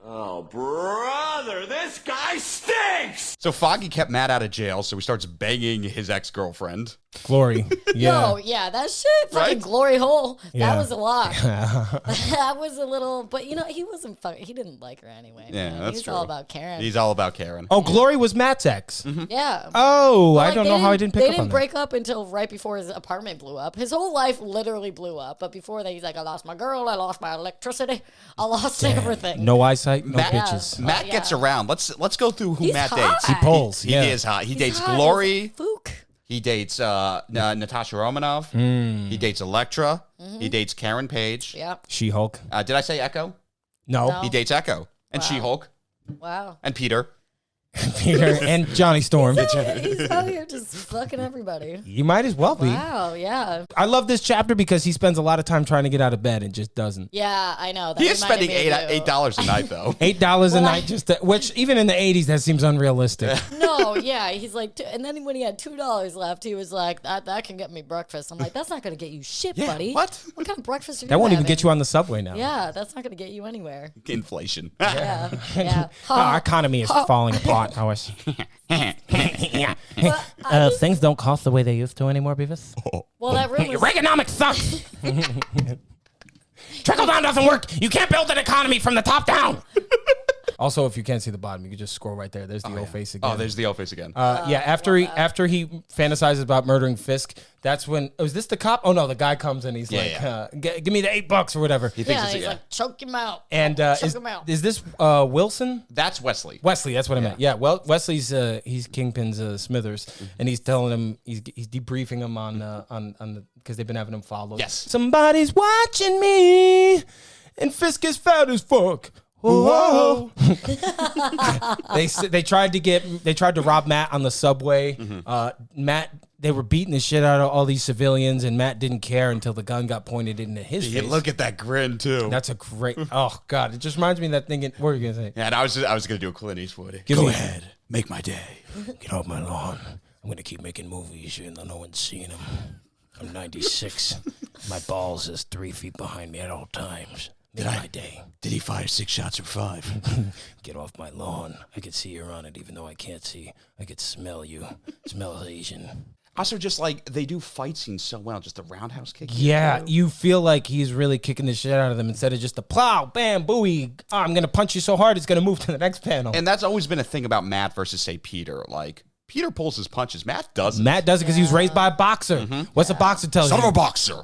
Oh, brother, this guy stinks! So Foggy kept Matt out of jail, so he starts banging his ex-girlfriend. Glory. Yeah. Yo, yeah, that shit, fucking Right? glory hole. Yeah. That was a lot. That was a little, but you know, he wasn't fucking. He didn't like her anyway. Yeah, man. that's He was true. all about Karen. He's all about Karen. Oh, Glory was Matt's ex. Yeah. Oh, But, I like, don't they know how I didn't pick They up on didn't that. break up until right before his apartment blew up. His whole life literally blew up. But before that, he's like, "I lost my girl. I lost my electricity. I lost everything." No eyesight, no Matt, bitches. Matt Yeah. gets around. Let's go through who He's Matt hot. dates. He pulls. He yeah. is hot. He dates hot as Glory. Fook. He dates Natasha Romanoff. He dates Electra. He dates Karen Page. Yep. She-Hulk. Did I say Echo? No. No. He dates Echo and She-Hulk Wow. and Peter. Peter and Johnny Storm. He's out here just fucking everybody. You might as well be. Wow, yeah. I love this chapter because he spends a lot of time trying to get out of bed and just doesn't. Yeah, I know. That He is reminded spending me of you. $8 a night, though. $8 a night, which even in the 80s, that seems unrealistic. No, yeah. He's like, and then when he had $2 left, he was like, that can get me breakfast. I'm like, that's not going to get you shit, buddy. What? What kind of breakfast are you That won't even having? get you on the subway now. Yeah, that's not going to get you anywhere. Inflation. Yeah, yeah. Our economy is falling apart. I was. Things don't cost the way they used to anymore, Beavis. Well, that room was... Reaganomics sucks. Trickle down doesn't work. You can't build an economy from the top down. Also, if you can't see the bottom, you can just scroll right there. There's the old face again. Oh, there's the old face again. After he fantasizes about murdering Fisk, that's when is this the cop? Oh no, the guy comes and he's give me the $8 or whatever. He thinks he's like, choke him out. And choke him out. is this Wilson? That's Wesley. Wesley, that's what I meant. Yeah, well, Wesley's he's Kingpin's Smithers, and he's telling him he's debriefing him on the because they've been having him followed. Yes. Somebody's watching me, and Fisk is fat as fuck. Whoa. They tried to rob Matt on the subway. Matt, they were beating the shit out of all these civilians, and Matt didn't care until the gun got pointed into his face. Look at that grin too. That's a great. Oh God, it just reminds me of that thing. What were you gonna say? Yeah, and I was gonna do a Clint Eastwood. Go ahead, make my day. Get off my lawn. I'm gonna keep making movies even though no one's seeing them. I'm 96. My balls is 3 feet behind me at all times. My day. Did he fire 6 shots or 5? Get off my lawn. I can see you're on it even though I can't see. I could smell you. Smells Asian. Also, just like they do fight scenes so well, just the roundhouse kick. Yeah, you feel like he's really kicking the shit out of them instead of just the plow, bam, booey. Oh, I'm gonna punch you so hard it's gonna move to the next panel. And that's always been a thing about Matt versus, say, Peter. Like, Peter pulls his punches. Matt doesn't. Matt does it because he was raised by a boxer. What's a boxer tell you? Son of a boxer.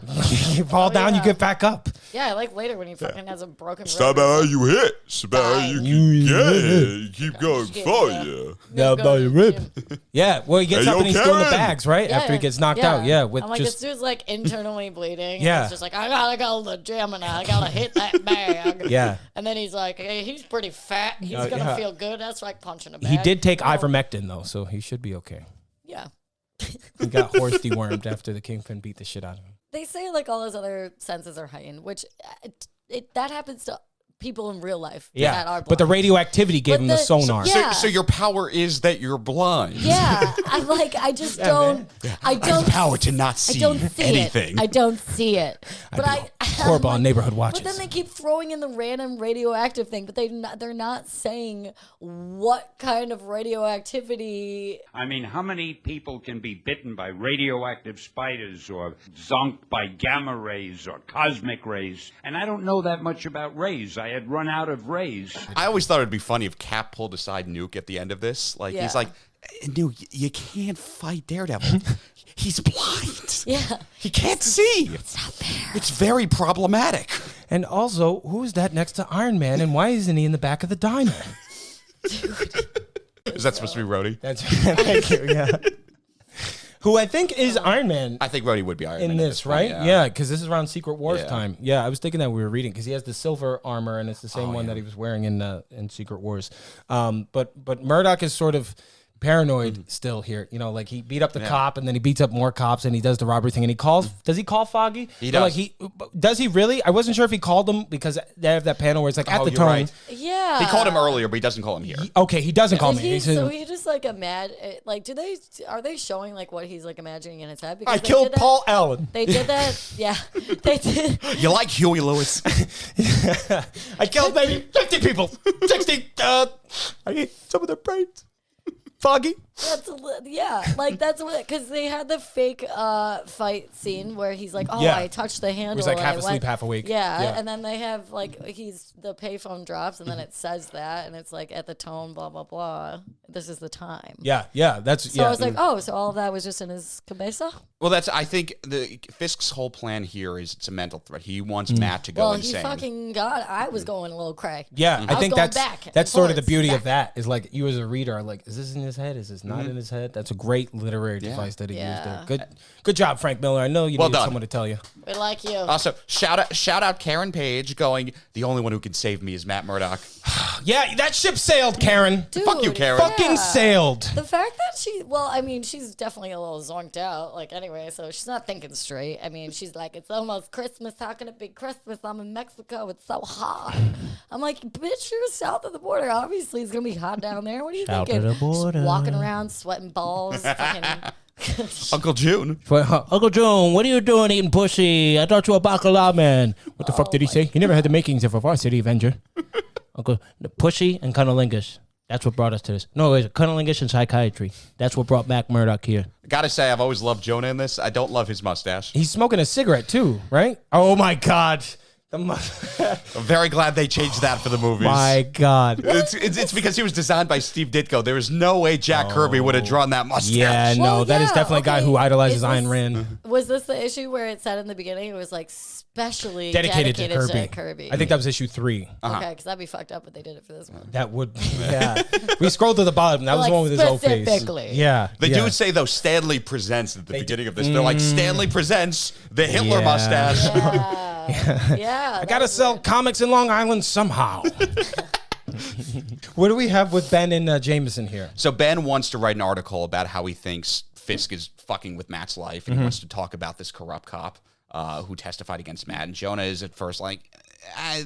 You fall down, you get back up. Yeah, I like later when he fucking has a broken It's not about how you hit. It's about how you can get it. You keep going for you. Yeah, by your rib. Yeah, well, he gets Hey, up yo, and he's doing the Karen. bags, right? After he gets knocked out. Yeah, with I'm like, just this dude's like internally bleeding. Yeah. And he's just like, I gotta go to the gym and I gotta hit that bag. Yeah. And then he's like, hey, he's pretty fat. He's gonna yeah. feel good. That's like punching a bag. he did take Oh, ivermectin though, so he should be okay. Yeah. He got horse dewormed after the Kingpin beat the shit out of him. They say like all his other senses are heightened, which that happens to people in real life. that Yeah, are but the blind. radioactivity gave But him the sonar. yeah. So your power is that you're blind. Yeah, I'm like, I just don't. I don't. I have the power to not I see don't see anything. it. I don't see it. But horrible on neighborhood watches. But then they keep throwing in the random radioactive thing, but they're not saying what kind of radioactivity. I mean, how many people can be bitten by radioactive spiders or zonked by gamma rays or cosmic rays? And I don't know that much about rays. I had run out of rays. I always thought it'd be funny if Cap pulled aside Nuke at the end of this. Like, he's Yeah. like, Nuke, you can't fight Daredevil. He's blind. Yeah, He can't see. it's not there. It's very problematic. And also, who is that next to Iron Man, and why isn't he in the back of the diner? Is that supposed to be Rhodey? That's thank you. Yeah. Who I think is Iron Man I think Rhodey would be Iron in Man. at this, point, right? Yeah, because this is around Secret Wars Yeah. time. Yeah, I was thinking that we were reading because he has the silver armor and it's the same one yeah. that he was wearing in Secret Wars. But Murdoch is sort of paranoid still here. You know, like he beat up the cop and then he beats up more cops and he does the robbery thing and he calls. Does he call Foggy? He But, does. Does he really? I wasn't sure if he called him because they have that panel where it's like at the you're tone. right. Yeah, He called him earlier, but he doesn't call him here. Okay, he doesn't call Is me. he, He said, so he just like like are they showing like what he's like imagining in his head? Because I they killed did that- Paul Allen. They did that. Yeah, they did. You like Huey Lewis? I killed maybe 50 people. 60. I ate some of their brains. Foggy. That's what, because they had the fake fight scene where he's like, Yeah. I touched the handle. He's like and half I asleep, half awake. Yeah, and then they have like the payphone drops, and then it says that, and it's like at the tone, blah blah blah. This is the time. Yeah. That's So I was like, oh, so all of that was just in his cabeza. Well, I think the Fisk's whole plan here is it's a mental threat. He wants Matt to go Well, insane. he fucking got. I was going a little cray. Yeah, I was think going that's back and that's sort of the forwards, beauty back. of that is like you as a reader are like, is this in his head? Is this not in his head? That's a great literary device that he used Yeah. there. Good job, Frank Miller. I know you Well needed done. someone to tell you. We like you. Also, shout out Karen Page going, the only one who can save me is Matt Murdock. Yeah, that ship sailed, Karen. Dude, Fuck you, Karen. Fucking sailed. The fact that she's definitely a little zonked out, like, anyway, so she's not thinking straight. I mean, she's like, it's almost Christmas. How can it be Christmas? I'm in Mexico. It's so hot. I'm like, bitch, you're south of the border. Obviously, it's going to be hot down there. What are you South thinking? of the border. Just walking around, sweating balls. fucking... Uncle June. Uncle June, what are you doing eating pussy? I thought you were a bacala man. What the fuck did he say? He never had the makings of a varsity Avenger. Uncle, the pussy and cunnilingus. That's what brought us to this. No, it's cunnilingus and psychiatry. That's what brought back Murdoch here. Gotta say, I've always loved Jonah in this. I don't love his mustache. He's smoking a cigarette too, right? Oh my God. I'm very glad they changed that for the movies. My God. It's because he was designed by Steve Ditko. There is no way Jack Kirby would have drawn that mustache. Yeah, no, Well, that is yeah, definitely a guy okay. who idolizes Is this- Ayn Rand. Was this the issue where it said in the beginning it was like specially Dedicated to Kirby. Kirby? I think that was issue 3. Okay, because that'd be fucked up if they did it for this one. That would, yeah. We scrolled to the bottom. That was Like, the one with his old face. specifically. Yeah. They yeah. do say, though, Stanley Presents at the beginning of this. They're like, Stanley Presents the Hitler Yeah. mustache. Yeah. I gotta sell comics in Long Island somehow. What do we have with Ben and Jameson here? So Ben wants to write an article about how he thinks Fisk is fucking with Matt's life, and he wants to talk about this corrupt cop who testified against Matt. And Jonah is at first like,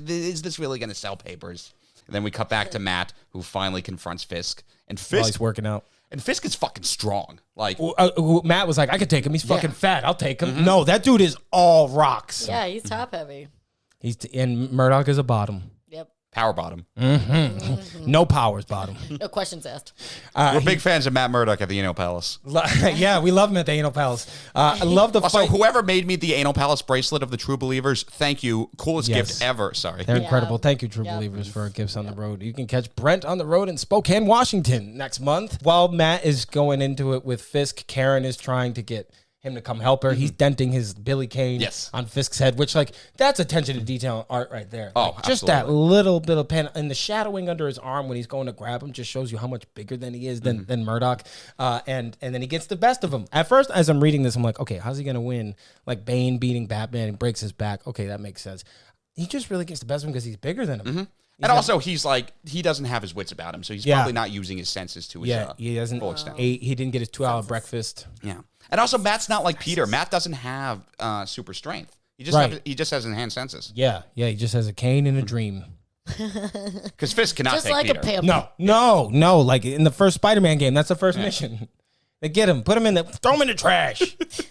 is this really going to sell papers? And then we cut back to Matt, who finally confronts Fisk. And While Fisk he's working out. And Fisk is fucking strong. Like Matt was like, I could take him. He's fucking fat. I'll take him. No, that dude is all rocks. Yeah, he's top heavy. And Murdoch is a bottom. Yep. power bottom. No powers bottom. No questions asked. We're big fans of Matt Murdock at the Anal Palace. Yeah, we love him at the Anal Palace. I love the Also, fight. whoever made me the Anal Palace bracelet of the True Believers, thank you. Coolest Yes. gift ever. Sorry. They're incredible. Thank you, True Yeah. Believers, for our gifts on the road. You can catch Brent on the road in Spokane, Washington next month. While Matt is going into it with Fisk, Karen is trying to get him to come help her. He's denting his Billy Cane on Fisk's head, which, like, that's attention to detail art right there. Oh, Like, just that little bit of pen and the shadowing under his arm when he's going to grab him just shows you how much bigger than he is than Murdoch. And then he gets the best of him. At first, as I'm reading this, I'm like, okay, how's he gonna win? Like Bane beating Batman and breaks his back. Okay, that makes sense. He just really gets the best of him because he's bigger than him. And also, he's like, he doesn't have his wits about him, so he's probably not using his senses to his he doesn't. full extent. He didn't get his 2-hour breakfast. Yeah. And also, Matt's not like Peter. Matt doesn't have super strength. He just has enhanced senses. Yeah, he just has a cane and a dream. Because Fisk cannot Just take like Peter. a pimp. No. Like in the first Spider-Man game, that's the first mission. They get him, put him in the, throw him in the trash.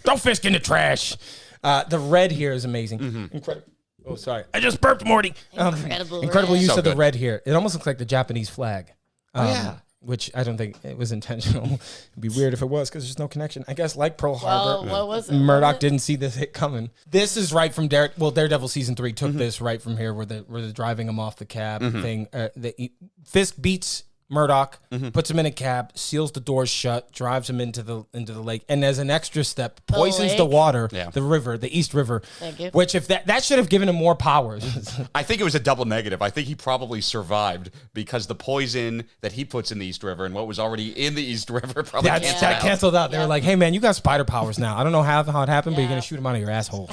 Throw Fisk in the trash. The red here is amazing. Incredible. Oh, sorry. I just burped, Morty. Incredible red. Use So of the good. red here. It almost looks like the Japanese flag. Yeah. Which I don't think it was intentional. It'd be weird if it was because there's no connection. I guess like Pearl Well, Harbor. what was it? Murdoch didn't see this hit coming. This is right from Daredevil season 3 took this right from here where they're driving him off the cab thing. Fisk beats Murdoch, puts him in a cab, seals the doors shut, drives him into the lake, and as an extra step, poisons the lake? water, Yeah. the river, the East River. Thank you. Which if that should have given him more powers. I think it was a double negative. I think he probably survived because the poison that he puts in the East River and what was already in the East River probably That canceled out. They were like, hey, man, you got spider powers now. I don't know how it happened, but you're Yeah. going to shoot him out of your asshole.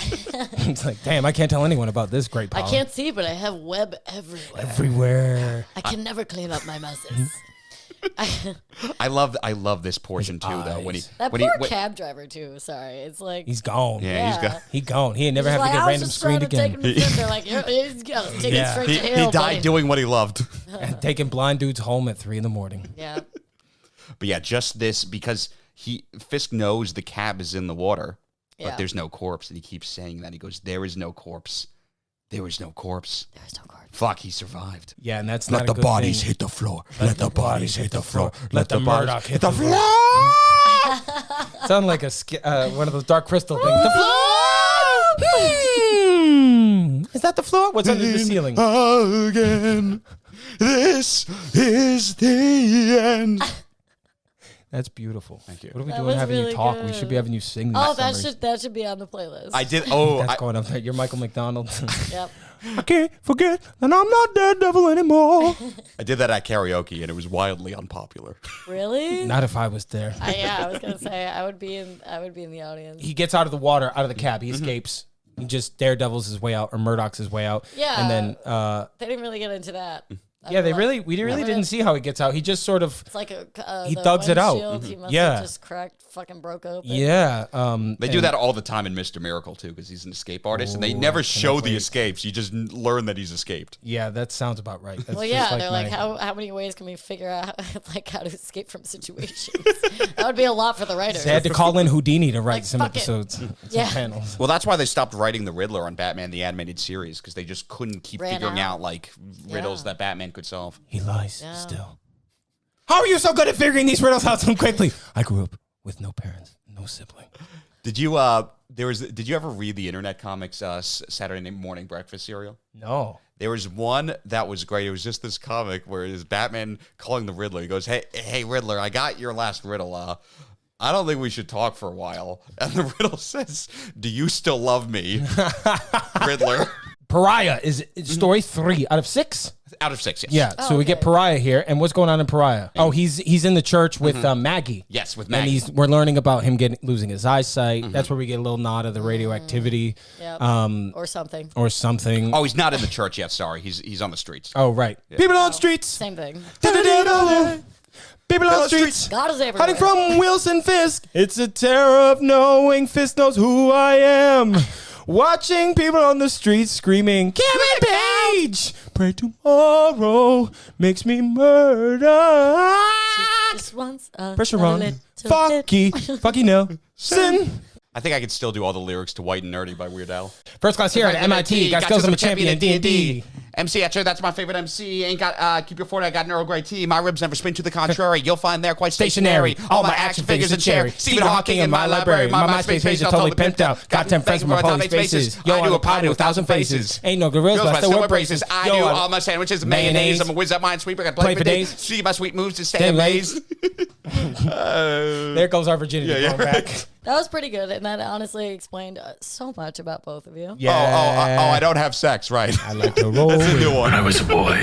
It's like, damn, I can't tell anyone about this great power. I can't see, but I have web everywhere. Everywhere. I can never clean up my messes. I love this portion too, though. When he That when poor he cab driver too. Sorry, it's like He's gone. yeah, he's got He gone. He ain't never have like, to get I was random just trying screened to take again. him to They're like, he's got take it Yeah. straight he to hell. died buddy. doing what he loved. And taking blind dudes home at 3 a.m. Yeah, But yeah, just this because Fisk knows the cab is in the water, but Yeah. there's no corpse, and he keeps saying that. He goes, "There is no corpse. There is no corpse." there's no card. Fuck, he survived. Yeah, and that's Let not the a good bodies thing. hit the floor. Let the bodies hit the floor. Let the Murdoch hit the floor. Sound like one of those Dark Crystal things. The floor. Is that the floor? What's under the ceiling? Again, this is the end. That's beautiful. Thank you. What are we That doing was having really you talk? We good. should be having you sing these Oh, summaries. that should be on the playlist. I did. Oh, That's going up there. You're Michael McDonald. Yep. I can't forget that I'm not Daredevil anymore. I did that at karaoke, and it was wildly unpopular. Really? Not if I was there. I was gonna say I would be in the audience. He gets out of the water, out of the cab. He escapes. He just Daredevil's his way out, or Murdoch's his way out. Yeah. And then, They didn't really get into that. we really didn't see how he gets out. He just sort of, It's like He the thugs it out. windshield, He must Yeah. have just cracked, fucking broke open. yeah. They do that all the time in Mr. Miracle too, because he's an escape artist, and they never show the escapes. You just learn that he's escaped. Yeah, that sounds about right. That's Well, just yeah, they're like, my- how many ways can we figure out like how to escape from situations? That would be a lot for the writers. They had to call in Houdini to write Like, some fuck it. episodes, some Yeah. panels. Well, that's why they stopped writing the Riddler on Batman the Animated Series, because they just couldn't keep Ran figuring out. out like riddles Yeah. that Batman could solve. He lies still. How are you so good at figuring these riddles out so quickly? I grew up with no parents, no sibling. Did you Did you ever read the internet comics Saturday morning breakfast cereal? No. There was one that was great. It was just this comic where it was Batman calling the Riddler. He goes, "Hey, Riddler, I got your last riddle. I don't think we should talk for a while." And the riddle says, "Do you still love me, Riddler?" Pariah is story 3 out of 6. Out of 6, yes. Yeah, so we get Pariah here, and what's going on in Pariah? Oh, he's in the church with Maggie. Yes, with And Maggie. we're learning about him losing his eyesight. That's where we get a little nod of the radioactivity, Yep. Or something. or something. Oh, he's not in the church yet. Sorry, he's on the streets. Oh, right. People on the streets. Same thing. People on the streets. God is everywhere. Hiding from Wilson Fisk. It's a terror of knowing Fisk knows who I am. Watching people on the streets screaming, Kevin Page! Pray tomorrow makes me murder. Just once. Pressure on. Fucky Nelson. I think I could still do all the lyrics to White and Nerdy by Weird Al. First class here at MIT. Got skills, I'm a champion in D&D. MC Etcher, that's my favorite MC. Ain't got keep your 40, I got an Earl Grey tea. My ribs never spin to the contrary. You'll find they're quite stationary. All my action figures and cherry. Stephen Hawking in my library. My MySpace page is totally pimped out. Got 10 friends from my poly spaces. Yo, I do a party with 1,000 faces. Ain't no gorillas, but I still wear braces. I do all my sandwiches, mayonnaise. I'm a whiz at Minesweeper. I play for days. See my sweet moves to stay amazed. There goes our virginity going back. That was pretty good, and that honestly explained so much about both of you. Yeah. Oh, I don't have sex, right? I like to roll. That's a new one. I was a boy.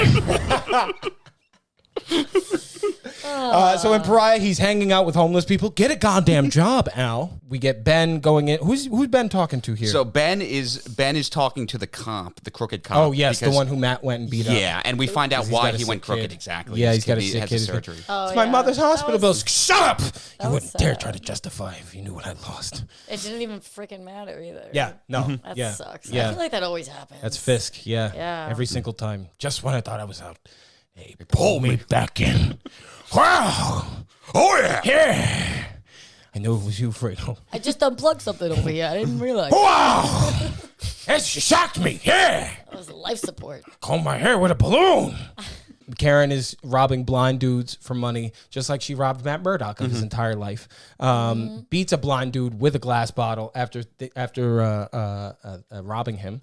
So in Pariah, he's hanging out with homeless people. Get a goddamn job, Al. We get Ben going in. Who's Ben talking to here? So Ben is talking to the crooked cop. Oh, yes, the because- one who Matt went and beat up. Yeah, and we find out He's why got a he went sick crooked kid. exactly. Yeah, His he's got a kid sick has kid. the surgery. Oh, It's my mother's hospital bills. Shut up! You was wouldn't dare sad. try to justify if you knew what I lost. It didn't even freaking matter either. Yeah, no. That yeah. sucks. Yeah. I feel like that always happens. That's Fisk. Yeah. Yeah. Every single time. Just when I thought I was out, they pull me back in. Wow. Oh yeah. Yeah. I knew it was you, Fredo. I just unplugged something over here. I didn't realize. Wow. It shocked me. Yeah. That was life support. Comb my hair with a balloon. Karen is robbing blind dudes for money, just like she robbed Matt Murdock of his entire life. Beats a blind dude with a glass bottle after robbing him.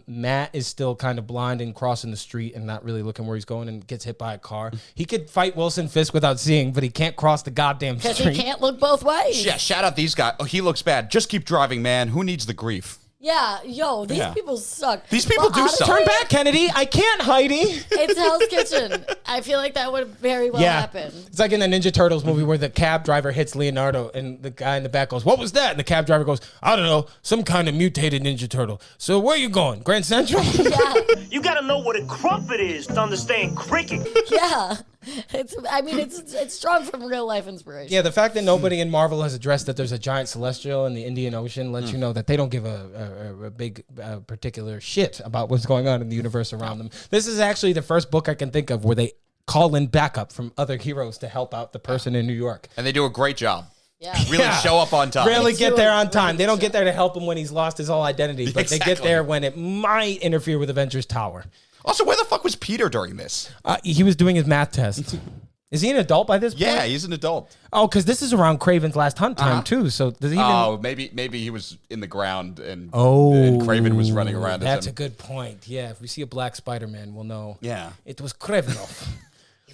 Matt is still kind of blind and crossing the street and not really looking where he's going and gets hit by a car. He could fight Wilson Fisk without seeing, but he can't cross the goddamn Because street. he can't look both ways. Yeah, shout out these guys. Oh, he looks bad. Just keep driving, man. Who needs the grief? Yeah, yo, these Yeah. people suck. These people But do honestly, suck. Turn back, Kennedy. I can't, Heidi. It's Hell's Kitchen. I feel like that would very well happen. It's like in the Ninja Turtles movie where the cab driver hits Leonardo and the guy in the back goes, "What was that?" And the cab driver goes, "I don't know, some kind of mutated Ninja Turtle." So where you going? Grand Central? Yeah, You gotta know what a crumpet is to understand cricket. yeah. It's strong from real life inspiration. Yeah, the fact that nobody in Marvel has addressed that there's a giant celestial in the Indian Ocean lets you know that they don't give a big particular shit about what's going on in the universe around them. This is actually the first book I can think of where they call in backup from other heroes to help out the person in New York. And they do a great job. Yeah. Really show up on time. Really They get do there a on time. great They don't get job. there to help him when he's lost his whole identity, but they get Exactly. there when it might interfere with Avengers Tower. Also, where the fuck was Peter during this? He was doing his math test. Is he an adult by this point? Yeah, he's an adult. Oh, because this is around Craven's last hunt time too. So does he even? Oh, maybe he was in the ground and Craven was running around. That's as a him. good point. Yeah, if we see a black Spider-Man, we'll know. Yeah. It was Kravenov.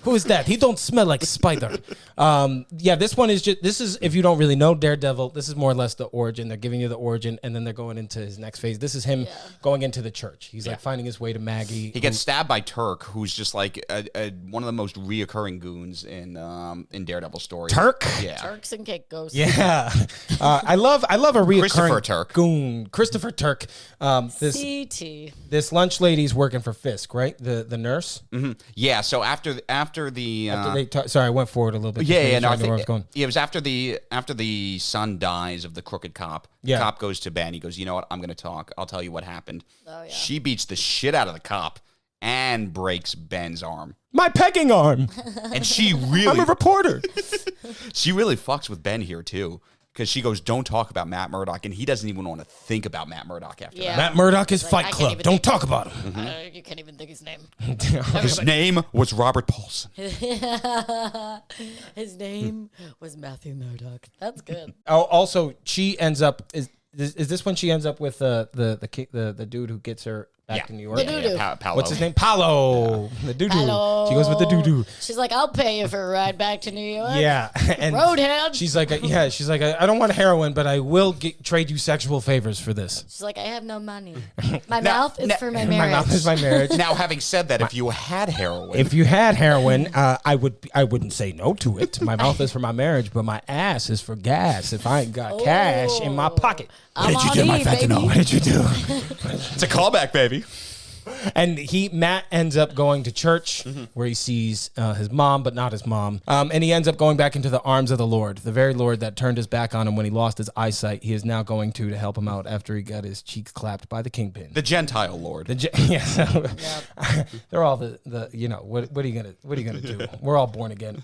Who is that? He don't smell like spider. Yeah, this one is just, this is, if you don't really know Daredevil, this is more or less the origin. They're giving you the origin, and then they're going into his next phase. This is him going into the church. He's like finding his way to Maggie. He gets stabbed by Turk, who's just like one of the most reoccurring goons in Daredevil stories. Turk? Yeah. Turks and Caicos. Yeah. I love a reoccurring Christopher Turk. goon. Christopher Turk. CT. This lunch lady's working for Fisk, right? The nurse? Mm-hmm. Yeah, so after Sorry, I went forward a little bit. Yeah, no, I I think was going. it was after the son dies of the crooked cop. Yeah. The cop goes to Ben. He goes, you know what? I'm going to talk. I'll tell you what happened. Oh, yeah. She beats the shit out of the cop and breaks Ben's arm. My pegging arm. And she really, I'm a reporter. she really fucks with Ben here too. Because she goes, don't talk about Matt Murdock, and he doesn't even want to think about Matt Murdock after that. Matt Murdock is Like, Fight I can't Club. even Don't think- talk about him. You can't even think his name. His name was Robert Paulson. His name was Matthew Murdock. That's good. Oh, also, she ends up is this when she ends up with the dude who gets her back to New York? The doo-doo. Paolo. What's his name? Paolo. The doo-doo. Hello. She goes with the doo-doo. She's like, I'll pay you for a ride back to New York. Yeah. And Roadhead. she's like, I don't want heroin, but I will trade you sexual favors for this. She's like, I have no money. My mouth is for my marriage. My mouth is my marriage. Now, having said that, if you had heroin, If you had heroin, I wouldn't say no to it. My mouth is for my marriage, but my ass is for gas. If I ain't got cash in my pocket, I'm on E, baby. what did you do? it's a callback, baby. And Matt ends up going to church where he sees his mom, but not his mom. And he ends up going back into the arms of the Lord, the very Lord that turned his back on him when he lost his eyesight. He is now going to help him out after he got his cheeks clapped by the Kingpin. The Gentile Lord. They're all the what are you gonna do? We're all born again.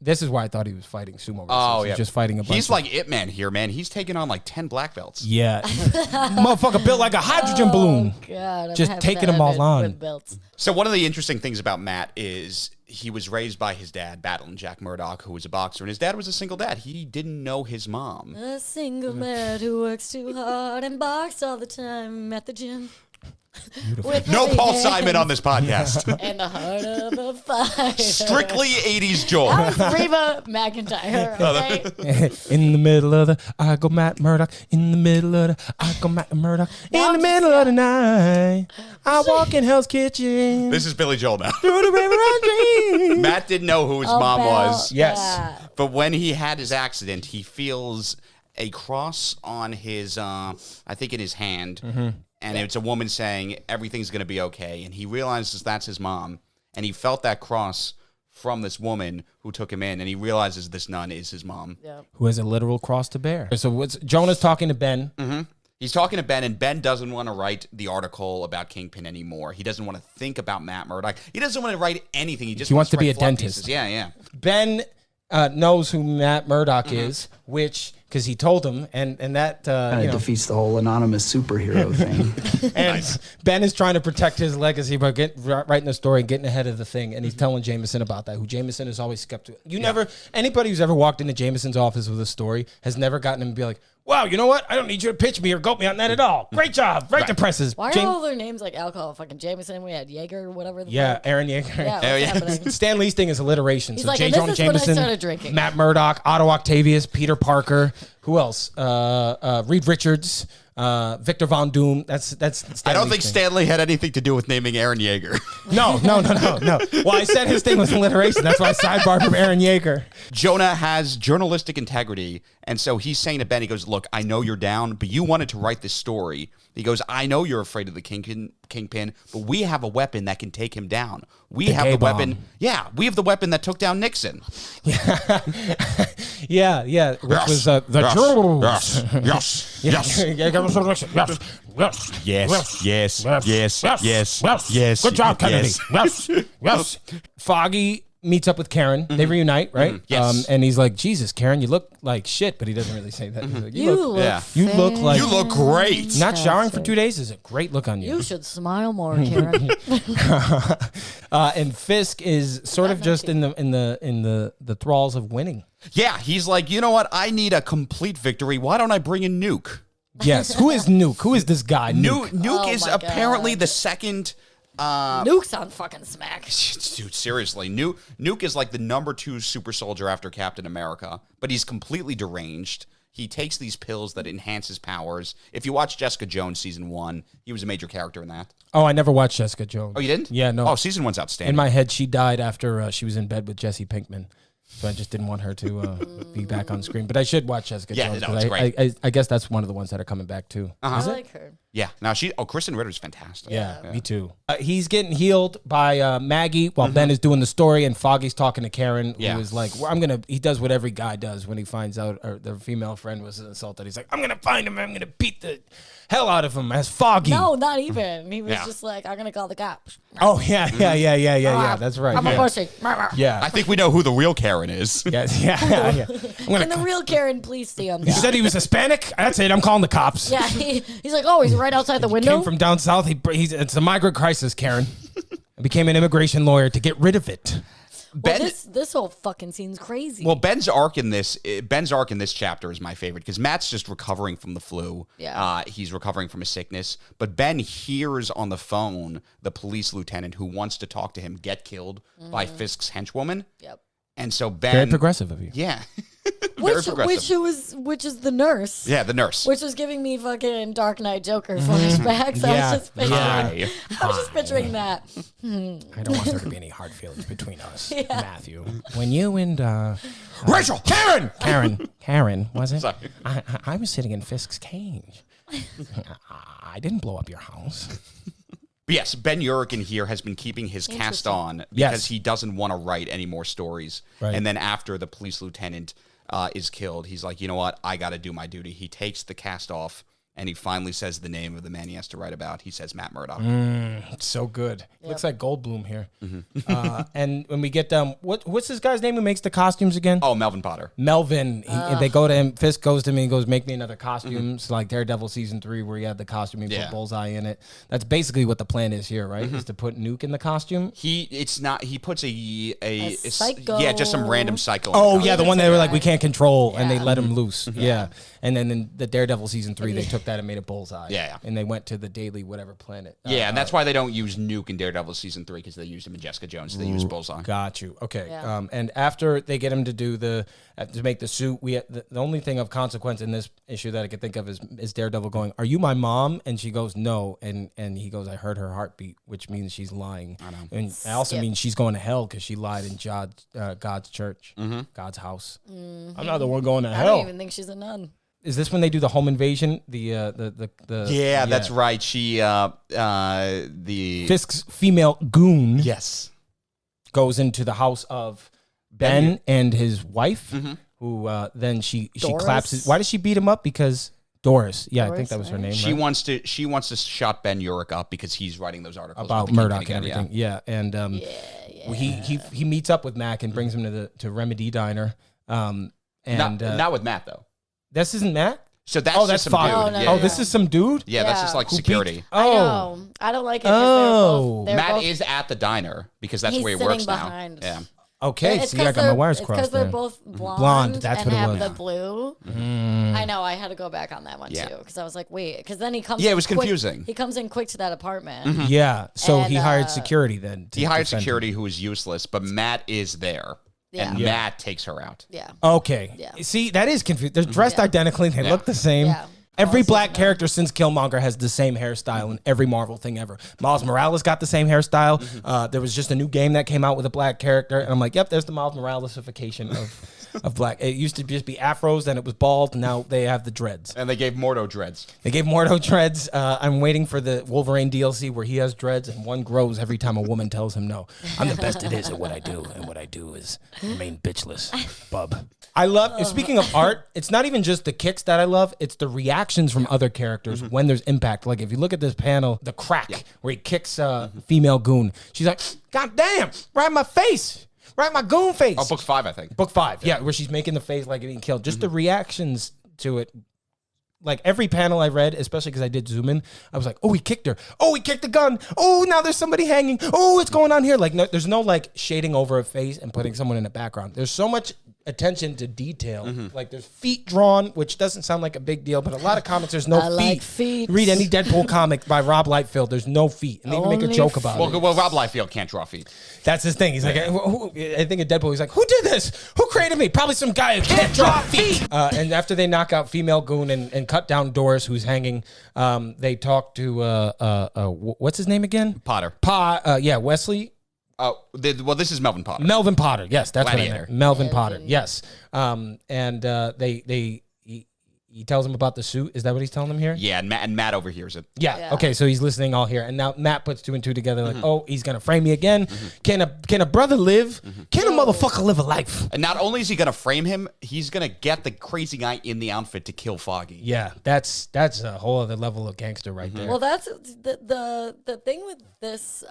This is why I thought he was fighting sumo wrestlers. Oh, He's yeah. just fighting a bunch. He's like Ip Man here, man. He's taking on like 10 black belts. Yeah, motherfucker built like a hydrogen balloon. God, I'm Just having taking to them have all it on. with belts. So one of the interesting things about Matt is he was raised by his dad, battling Jack Murdock, who was a boxer, and his dad was a single dad. He didn't know his mom. A single man who works too hard and barks all the time at the gym. With No heavy Paul hands Simon on this podcast. and the heart of a fighter. Strictly 80s Joel. That was Reba McEntire, okay? In the middle of the, I go Matt Murdock. In the middle of the, I go Matt Murdock. In the middle of the night, I walk in Hell's Kitchen. This is Billy Joel now. Through the river I dream. Matt didn't know who his mom was. Yes. that. But when he had his accident, he feels a cross on his, I think in his hand. And it's a woman saying, everything's going to be okay. And he realizes that's his mom. And he felt that cross from this woman who took him in. And he realizes this nun is his mom. Who has a literal cross to bear. So Jonah's talking to Ben. He's talking to Ben, and Ben doesn't want to write the article about Kingpin anymore. He doesn't want to think about Matt Murdock. He doesn't want to write anything. He wants to be write a fluff dentist. pieces. Yeah. Ben knows who Matt Murdock is, which, because he told him, and that, Kind of defeats the whole anonymous superhero thing. and Ben is trying to protect his legacy by writing the story and getting ahead of the thing, and he's telling Jameson about that, who Jameson is always skeptical. Anybody who's ever walked into Jameson's office with a story has never gotten him to be like, wow, you know what? I don't need you to pitch me or goat me on that at all. Great job. Write the presses. Why are all their names like alcohol? Fucking Jameson, we had Jaeger, whatever the fuck. Aaron Yeager. Yeah, what's happening? Stan Lee's thing is alliteration. He's So like, J. and this Jonah is when I Jameson, started drinking. Matt Murdock, Otto Octavius, Peter Parker. Who else? Reed Richards, Victor Von Doom. That's Stan I don't Lee's think thing. Stanley had anything to do with naming Aaron Yeager. No. Well, I said his thing was alliteration. That's why I sidebarred from Aaron Yeager. Jonah has journalistic integrity, and so he's saying to Ben, he goes, look, I know you're down, but you wanted to write this story. He goes, I know you're afraid of the Kingpin, but we have a weapon that can take him down. We have the weapon. bomb. Yeah, we have the weapon that took down Nixon. Yeah. Which was the Yes. Good job, Kennedy. Yes. Foggy meets up with Karen. They reunite, right? Yes. And he's like, Jesus, Karen, you look like shit, but he doesn't really say that. He's like, You look Yeah. You look like You look great. not showering for 2 days is a great look on you. You should smile more, Karen. And Fisk is sort of just in the thralls of winning. Yeah, he's like, you know what? I need a complete victory. Why don't I bring in Nuke? Yes. Who is Nuke? Who is this guy? Nuke Oh is my apparently God. the second Nuke's on fucking smack. Dude, seriously. Nuke is like the number 2 super soldier after Captain America, but he's completely deranged. He takes these pills that enhance his powers. If you watch Jessica Jones season 1, he was a major character in that. Oh, I never watched Jessica Jones. Oh, you didn't? Yeah, no. Oh, season 1's outstanding. In my head, she died after she was in bed with Jesse Pinkman. So I just didn't want her to be back on screen. But I should watch Jessica Jones. No, it's great. I guess that's one of the ones that are coming back too. I like her. Yeah. Now Kristen Ritter's fantastic. Yeah, me too. He's getting healed by Maggie while Ben is doing the story, and Foggy's talking to Karen, who is like, well, he does what every guy does when he finds out their female friend was assaulted. He's like, I'm going to find him. I'm going to beat the hell out of him as Foggy. No, not even. He was just like, I'm going to call the cops. Oh, yeah. That's right. I'm a pussy. Yeah. I think we know who the real Karen is. Yes, yeah. Can the real Karen please stay on You that? said he was Hispanic? That's it. I'm calling the cops. Yeah, he's like, oh, he's right outside the window. Came from down south. It's a migrant crisis, Karen. I became an immigration lawyer to get rid of it. Well, this whole fucking scene's crazy. Well, Ben's arc in this chapter is my favorite because Matt's just recovering from the flu. Yeah. He's recovering from a sickness, but Ben hears on the phone the police lieutenant who wants to talk to him get killed by Fisk's henchwoman. Yep. And so Ben, Very progressive of you. Yeah. Very progressive. Which is the nurse. Yeah, the nurse. Which was giving me fucking Dark Knight Joker flashbacks. I was just picturing that. I don't want there to be any hard feelings between us, Matthew. When you and Rachel, Karen, was it? Sorry. I was sitting in Fisk's cage. I didn't blow up your house. Yes, Ben Urich in here has been keeping his cast on because he doesn't want to write any more stories. Right. And then after the police lieutenant is killed, he's like, you know what? I got to do my duty. He takes the cast off, and he finally says the name of the man he has to write about. He says Matt Murdock. It's so good. Looks like Goldblum here. And when we get what's this guy's name who makes the costumes again? Oh, Melvin Potter. Melvin. They go to him. Fisk goes to him and goes, make me another costume. It's like Daredevil season 3 where he had the costume. He put Bullseye in it. That's basically what the plan is here, right? Is to put Nuke in the costume. He puts a psycho. Yeah, just some random psycho. Oh, yeah, the one they were like, we can't control, and they let him loose. Yeah. And then in the Daredevil season 3, they took that and made it Bullseye. Yeah. And they went to the Daily whatever planet. Yeah, and that's why they don't use Nuke in Daredevil season 3 because they used him in Jessica Jones. So they use Bullseye. Got you. Okay. Yeah. And after they get him to do to make the suit, the only thing of consequence in this issue that I could think of is Daredevil going, "Are you my mom?" And she goes, "No." And he goes, "I heard her heartbeat," which means she's lying. I know. And it also means she's going to hell because she lied in God's church, God's house. I'm not the one going to hell. I don't even think she's a nun. Is this when they do the home invasion? Yeah, that's right. She the Fisk's female goon. Yes. Goes into the house of Ben and his wife, who then she claps. Why does she beat him up? Because Doris. Yeah, I think that was her name. She wants to shut Ben Urich up because he's writing those articles about Murdoch and everything. Yeah, and he meets up with Mac and brings him to Remedy Diner. And not with Matt though. This isn't Matt. So that's some Foggy. dude. No. This is some dude. Yeah, that's just like security. I know. I don't like it. They're Matt both, is at the diner because that's where he works now. Yeah. Okay, see, I got my wires crossed. Because they're both blonde that's and what it have was. the blue. I know. I had to go back on that one too because I was like, wait, because then he comes. Yeah, it was quick- confusing. He comes in quick to that apartment. Yeah, so And, he hired security then. He hired security who was useless, but Matt is there. And Matt takes her out. Yeah. Okay. Yeah. See, that is confusing. They're dressed identically. They look the same. Yeah. Every black character since Killmonger has the same hairstyle in every Marvel thing ever. Miles Morales got the same hairstyle. There was just a new game that came out with a black character. And I'm like, yep, there's the Miles Moralesification of black. It used to just be afros, then it was bald, and now they have the dreads. And they gave Mordo dreads. I'm waiting for the Wolverine DLC where he has dreads and one grows every time a woman tells him no. I'm the best it is at what I do, and what I do is remain bitchless, bub. I love, speaking of art, it's not even just the kicks that I love, it's the reactions from other characters when there's impact. Like if you look at this panel, the crack where he kicks female goon, she's like, God damn, right in my face. Right, my goon face. Oh, book 5, I think. Book 5, yeah, where she's making the face like getting killed. Just the reactions to it. Like every panel I read, especially because I did zoom in, I was like, oh, he kicked her. Oh, he kicked the gun. Oh, now there's somebody hanging. Oh, what's going on here? Like, no, there's no like shading over a face and putting someone in the background. There's so much attention to detail. Like there's feet drawn, which doesn't sound like a big deal, but a lot of comics there's no I feet. like feet. Read any Deadpool comic by Rob Liefeld. There's no feet, and they even make a Only joke about it. Well, Rob Liefeld can't draw feet. That's his thing. He's like, I think in Deadpool, he's like, who did this? Who created me? Probably some guy who can't draw feet. And after they knock out female goon and cut down Doris, who's hanging, they talk to what's his name again? Potter. Wesley. Oh, well, this is Melvin Potter. Melvin Potter. Yes, that's what I Gladiator. meant. Melvin Potter. Yes. He tells him about the suit. Is that what he's telling them here? Yeah, and Matt overhears it. Yeah. Okay. So he's listening all here, and now Matt puts 2 and 2 together. Like, oh, he's gonna frame me again. Can a brother live? Can a motherfucker live a life? And not only is he gonna frame him, he's gonna get the crazy guy in the outfit to kill Foggy. Yeah, that's a whole other level of gangster right there. Well, that's the thing with this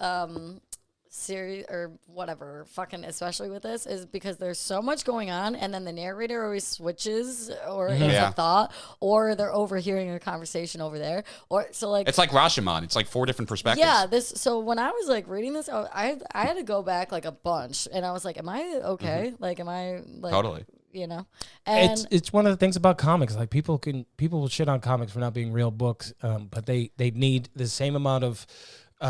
series or whatever, fucking especially with this, is because there's so much going on, and then the narrator always switches or has a thought, or they're overhearing a conversation over there, or so like It's like Rashomon. It's like 4 different perspectives. yeah. So when I was like reading this, I had to go back like a bunch, and I was like, am I okay? Like, am I like Totally. You know, and It's one of the things about comics. Like people will shit on comics for not being real books, but they need the same amount of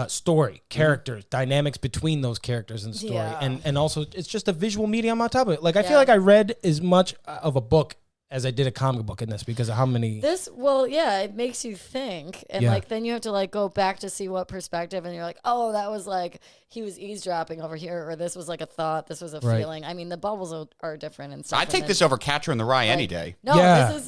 story, characters, dynamics between those characters in the story, Yeah. and also it's just a visual medium on top of it. Like I feel like I read as much of a book as I did a comic book in this because of how many. It makes you think, and like then you have to like go back to see what perspective, and you're like, oh, that was like he was eavesdropping over here, or this was like a thought, this was a feeling. I mean, the bubbles are different and stuff. I'd take this over Catcher in the Rye any day. No,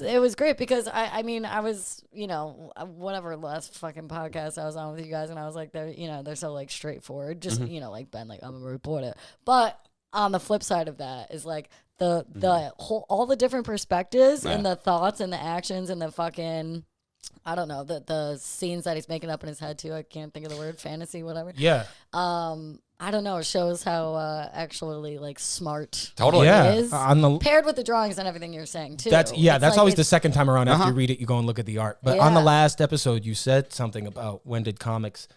it was great because I mean I was, you know, whatever last fucking podcast I was on with you guys, and I was like, they're so like straightforward, just you know, like Ben, like I'm a reporter, but on the flip side of that is like the whole, all the different perspectives and the thoughts and the actions and the fucking, I don't know, the scenes that he's making up in his head too. I can't think of the word, fantasy, whatever. Yeah. I don't know. It shows how actually like smart Totally. it is. On paired with the drawings and everything you're saying too. That's It's like always the second time around after you read it, you go and look at the art. But on the last episode, you said something about when did comics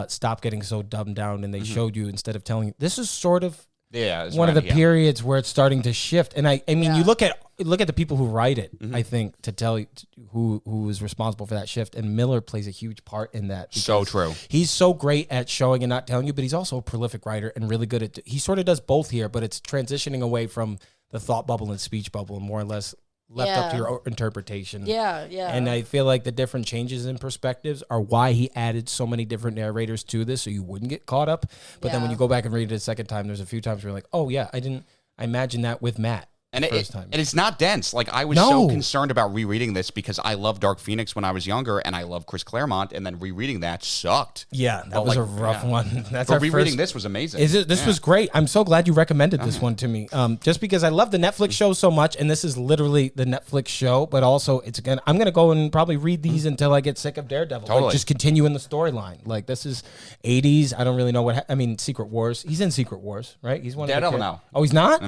stop getting so dumbed down, and they showed you instead of telling you. This is sort of one of the periods where it's starting to shift. And I mean, you look at the people who write it, I think, to tell you who is responsible for that shift. And Miller plays a huge part in that. So true. He's so great at showing and not telling you, but he's also a prolific writer and really good at, he sort of does both here, but it's transitioning away from the thought bubble and speech bubble and more or less left up to your interpretation. Yeah. And I feel like the different changes in perspectives are why he added so many different narrators to this, so you wouldn't get caught up. But then when you go back and read it a second time, there's a few times where you're like, oh yeah, I imagined that with Matt. And first time. And it's not dense. Like I was so concerned about rereading this because I loved Dark Phoenix when I was younger, and I love Chris Claremont, and then rereading that sucked. Yeah, that was a rough one. That's but rereading this was amazing. This was great. I'm so glad you recommended this one to me. Just because I love the Netflix show so much, and this is literally the Netflix show, but also I'm gonna go and probably read these until I get sick of Daredevil. Totally. Like, just continue in the storyline. Like this is 80s. I don't really know what. I mean, Secret Wars. He's in Secret Wars, right? He's one Daredevil of the now. Oh, he's not.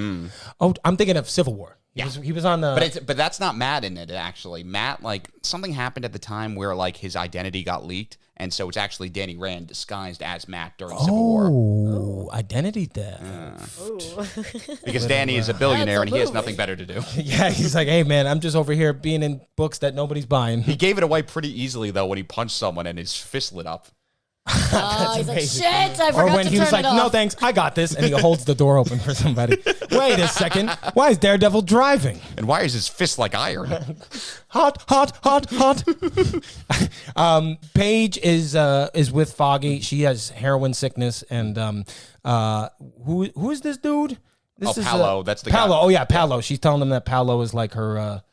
Oh, I'm thinking of Civil War. He was on the. But that's not Matt in it, actually. Matt, like, something happened at the time where, like, his identity got leaked, and so it's actually Danny Rand disguised as Matt during Civil War. Oh, identity theft. Because Danny is a billionaire, and he has nothing better to do. Yeah, he's like, hey, man, I'm just over here being in books that nobody's buying. He gave it away pretty easily, though, when he punched someone and his fist lit up. He's like, shit, I forgot or when to he turn was like, it off. no thanks, I got this, and he holds the door open for somebody. Wait a second, why is Daredevil driving? And why is his fist like iron? Hot. Paige is with Foggy. She has heroin sickness, and who is this dude? This is Paolo. That's the Paolo. guy. Oh yeah, Paolo. She's telling him that Paolo is like her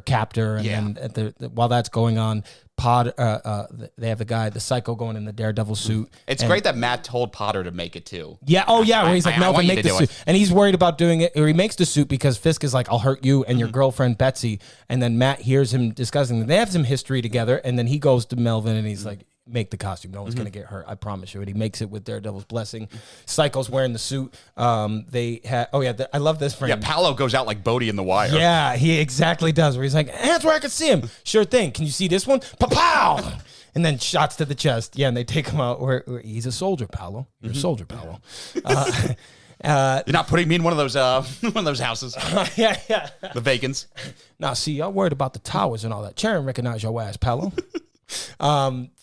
captor, and then while that's going on, they have the psycho going in the Daredevil suit. It's great that Matt told Potter to make it too. Yeah. Oh yeah. Where he's like, Melvin, make the suit, and he's worried about doing it. Or he makes the suit because Fisk is like, I'll hurt you and your girlfriend Betsy. And then Matt hears him discussing that they have some history together, and then he goes to Melvin and he's like, make the costume. No one's gonna get hurt. I promise you. And he makes it with Daredevil's blessing. Psycho's wearing the suit. I love this frame. Yeah, Paolo goes out like Bodhi in The Wire. Yeah, he exactly does. Where he's like, that's where I can see him. Sure thing. Can you see this one? Pow! And then shots to the chest. Yeah, and they take him out where he's a soldier, Paolo. You're a soldier, Paolo. You're not putting me in one of those houses. Yeah. The vacants. Now, see, y'all worried about the towers and all that. Charon recognize your ass, Palo.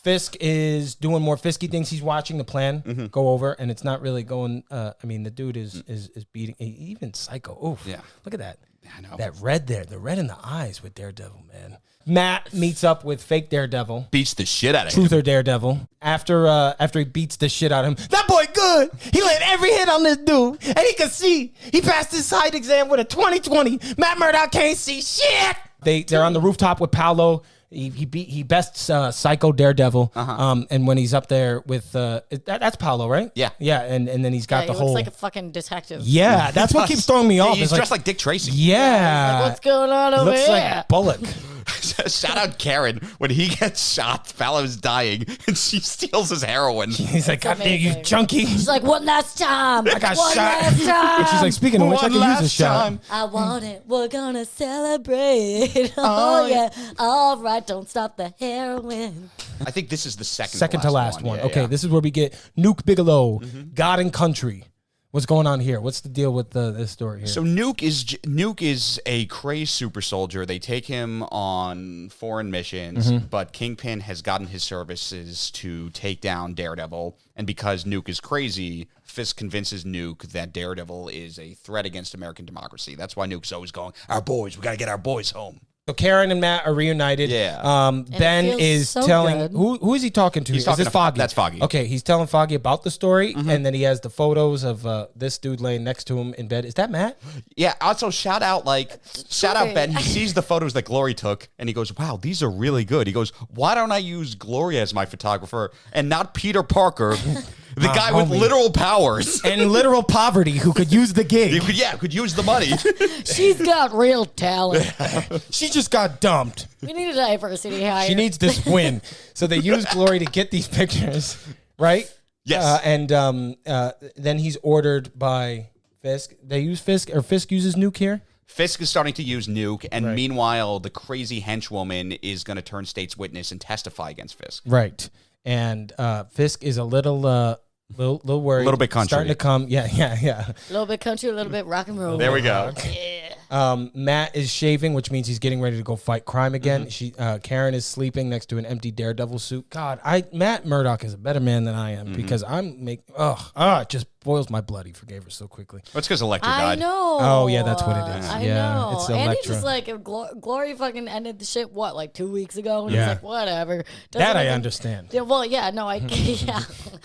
Fisk is doing more Fisky things. He's watching the plan go over, and it's not really going. I mean, the dude is beating even Psycho. Oof. Yeah. Look at that. I know. That red there, the red in the eyes with Daredevil, man. Matt meets up with fake Daredevil. Beats the shit out of him. Truther Daredevil. After he beats the shit out of him. That boy good. He laid every hit on this dude. And he could see. He passed his side exam with a 20/20. Matt Murdock can't see shit. They're on the rooftop with Paolo. He bests Psycho Daredevil. And when he's up there with that's Paolo, right? Yeah. Yeah, and then he's got he the whole looks like a fucking detective. yeah, that's what keeps throwing me off. He's It's dressed like Dick Tracy. yeah. Like, what's going on over Looks here? like Bullock. Shout out Karen when he gets shot. Fallow's dying, and she steals his heroin. He's like, God damn, you amazing. junkie. She's like, one last time. I got one shot. last time. And she's like, speaking of which, I One can use a last shot. time. I want it. We're gonna celebrate. Oh yeah. All right. Don't stop the heroin. I think this is the Second to last one. Yeah, Okay, yeah. this is where we get Nuke Bigelow, God and Country. What's going on here? What's the deal with this story here? So Nuke is a crazed super soldier. They take him on foreign missions, but Kingpin has gotten his services to take down Daredevil. And because Nuke is crazy, Fisk convinces Nuke that Daredevil is a threat against American democracy. That's why Nuke's always going, our boys, we got to get our boys home. So Karen and Matt are reunited. Yeah. Ben feels is so telling good. who is he talking to? He's Is talking this to Foggy? That's Foggy. Okay, he's telling Foggy about the story, and then he has the photos of this dude laying next to him in bed. Is that Matt? Yeah, also shout out Ben. He sees the photos that Glory took and he goes, wow, these are really good. He goes, why don't I use Glory as my photographer and not Peter Parker, the guy with homie. literal powers? And literal poverty who could use the gig. Could use the money. She's got real talent. She just got dumped. We need a diversity hire. She needs this win. So they use Glory to get these pictures, right? Yes. Then he's ordered by Fisk. They use Fisk, or Fisk uses Nuke here? Fisk is starting to use Nuke, and Right. meanwhile, the crazy henchwoman is going to turn state's witness and testify against Fisk. Right. And Fisk is a little worried. A little bit country. Starting to come. Yeah. A little bit country, a little bit rock and roll. There we go. Matt is shaving, which means he's getting ready to go fight crime again. Karen is sleeping next to an empty Daredevil suit. God, Matt Murdock is a better man than I am because it just boils my blood. He forgave her so quickly. That's because Electra I died. know. Oh, yeah, that's what it is. I Yeah, know. it's And he Electra. just like Glory fucking ended the shit. What, like 2 weeks ago? And Yeah. he's like, whatever. That I understand. Yeah, well, yeah, no, yeah.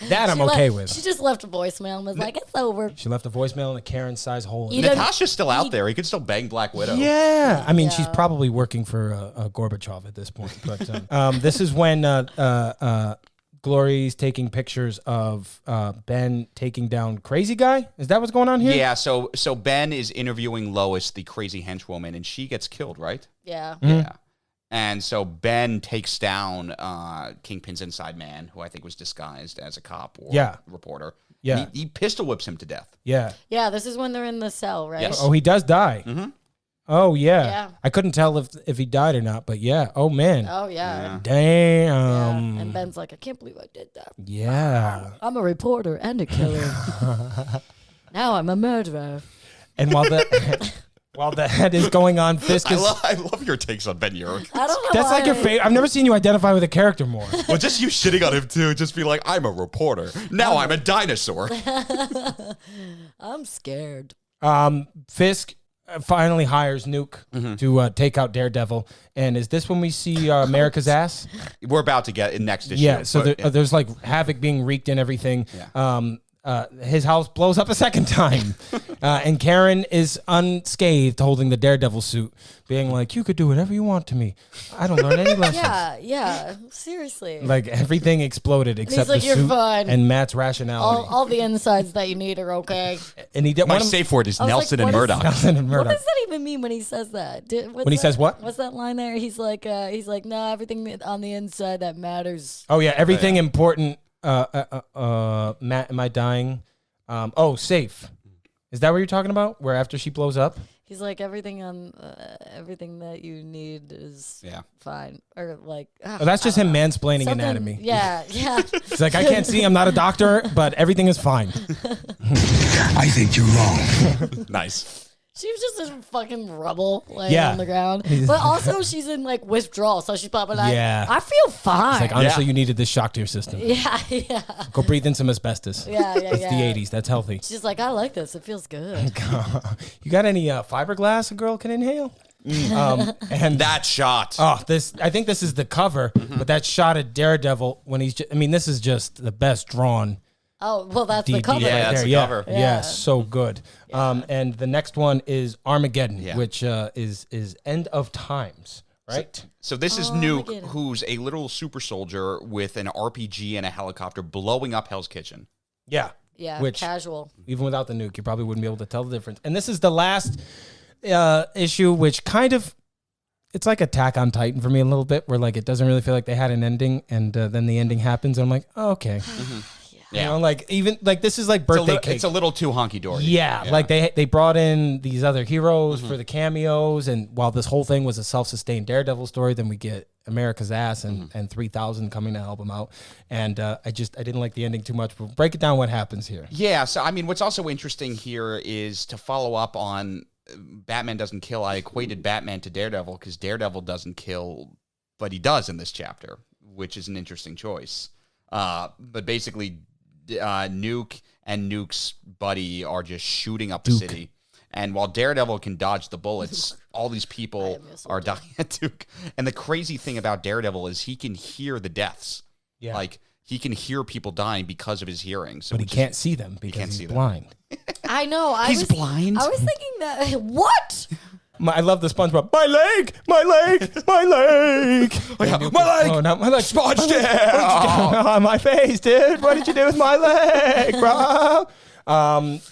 That I'm She okay left- with. She just left a voicemail and was like, it's over. She left a voicemail in a Karen-sized hole. You know- Natasha's still out there. He could still bang Black Widow. Yeah, I mean, she's probably working for Gorbachev at this point. But this is when Glory's taking pictures of Ben taking down Crazy Guy. Is that what's going on here? Yeah, so Ben is interviewing Lois, the crazy henchwoman, and she gets killed, right? Yeah. Yeah. And so Ben takes down Kingpin's inside man, who I think was disguised as a cop or reporter. Yeah. And he pistol whips him to death. Yeah. Yeah, this is when they're in the cell, right? Yes. Oh, he does die. Mm-hmm. Oh, yeah. Yeah. I couldn't tell if he died or not, but yeah. Oh, man. Oh, yeah. Damn. Yeah. And Ben's like, I can't believe I did that. Yeah. I'm a reporter and a killer. Now I'm a murderer. And while that is going on, Fisk is... I love your takes on Ben Urich. I don't know. That's like your favorite. I've never seen you identify with a character more. Well, just you shitting on him too. Just be like, I'm a reporter. Now I'm a dinosaur. I'm scared. Fisk finally hires Nuke to take out Daredevil. And is this when we see America's ass? We're about to get in next issue. Yeah, so but- there's like havoc being wreaked and everything. His house blows up a second time. And Karen is unscathed holding the Daredevil suit, being like, you could do whatever you want to me. I don't learn any lessons. Yeah. Seriously. Like everything exploded except like, the "You're suit fine." and Matt's rationality. all the insides that you need are okay. And he did My one of- safe word is I was Nelson like, and what is- Murdoch. Nelson and What Murdoch. does that even mean when he says that? When he says what? What's that line there? He's like, no, everything on the inside that matters. Oh yeah, everything important. Matt, am I dying? Safe. Is that what you're talking about? Where after she blows up? He's like everything everything that you need is fine, or like. Oh, that's just him mansplaining Something- anatomy. Yeah, yeah. He's like, I can't see. I'm not a doctor, but everything is fine. I think you're wrong. Nice. She was just in fucking rubble laying Yeah. on the ground. But also she's in like withdrawal, so she's probably like, Yeah. I feel fine. It's like, honestly, you needed this shock to your system. yeah, yeah. Go breathe in some asbestos. Yeah, yeah, It's yeah. the 80s. That's healthy. She's like, I like this. It feels good. You got any fiberglass a girl can inhale? And That shot. oh, I think this is the cover, but that shot at Daredevil when he's just, I mean, this is just the best drawn Oh, well, that's the DD cover. Yeah, right that's there. the Yeah. cover. Yeah. Yeah. So good. And the next one is Armageddon, Yeah. which is End of Times, right? So this is Oh, I get Nuke, it. who's a literal super soldier with an RPG and a helicopter blowing up Hell's Kitchen. Yeah. Yeah, Which casual. even without the nuke, you probably wouldn't be able to tell the difference. And this is the last issue, which kind of, it's like Attack on Titan for me a little bit, where like it doesn't really feel like they had an ending, and then the ending happens, and I'm like, oh, okay. You know, like even like this is like birthday cake. It's a little too honky dory. Yeah, like they brought in these other heroes for the cameos, and while this whole thing was a self-sustained Daredevil story, then we get America's ass and 3,000 coming to help him out, and I didn't like the ending too much. But break it down, what happens here? Yeah, so I mean, what's also interesting here is to follow up on Batman doesn't kill. I equated Batman to Daredevil because Daredevil doesn't kill, but he does in this chapter, which is an interesting choice. But basically, Nuke and Nuke's buddy are just shooting up the city. And while Daredevil can dodge the bullets, all these people are dying at Duke. And the crazy thing about Daredevil is he can hear the deaths. Yeah. Like, he can hear people dying because of his hearing. So But he can't see them because can't he's see them. blind. I know. He's blind? I was thinking that. What? I love the SpongeBob. My leg, my leg, my leg, my leg! Oh, not my leg. Sponge On my face, dude. What did you do with my leg, bro?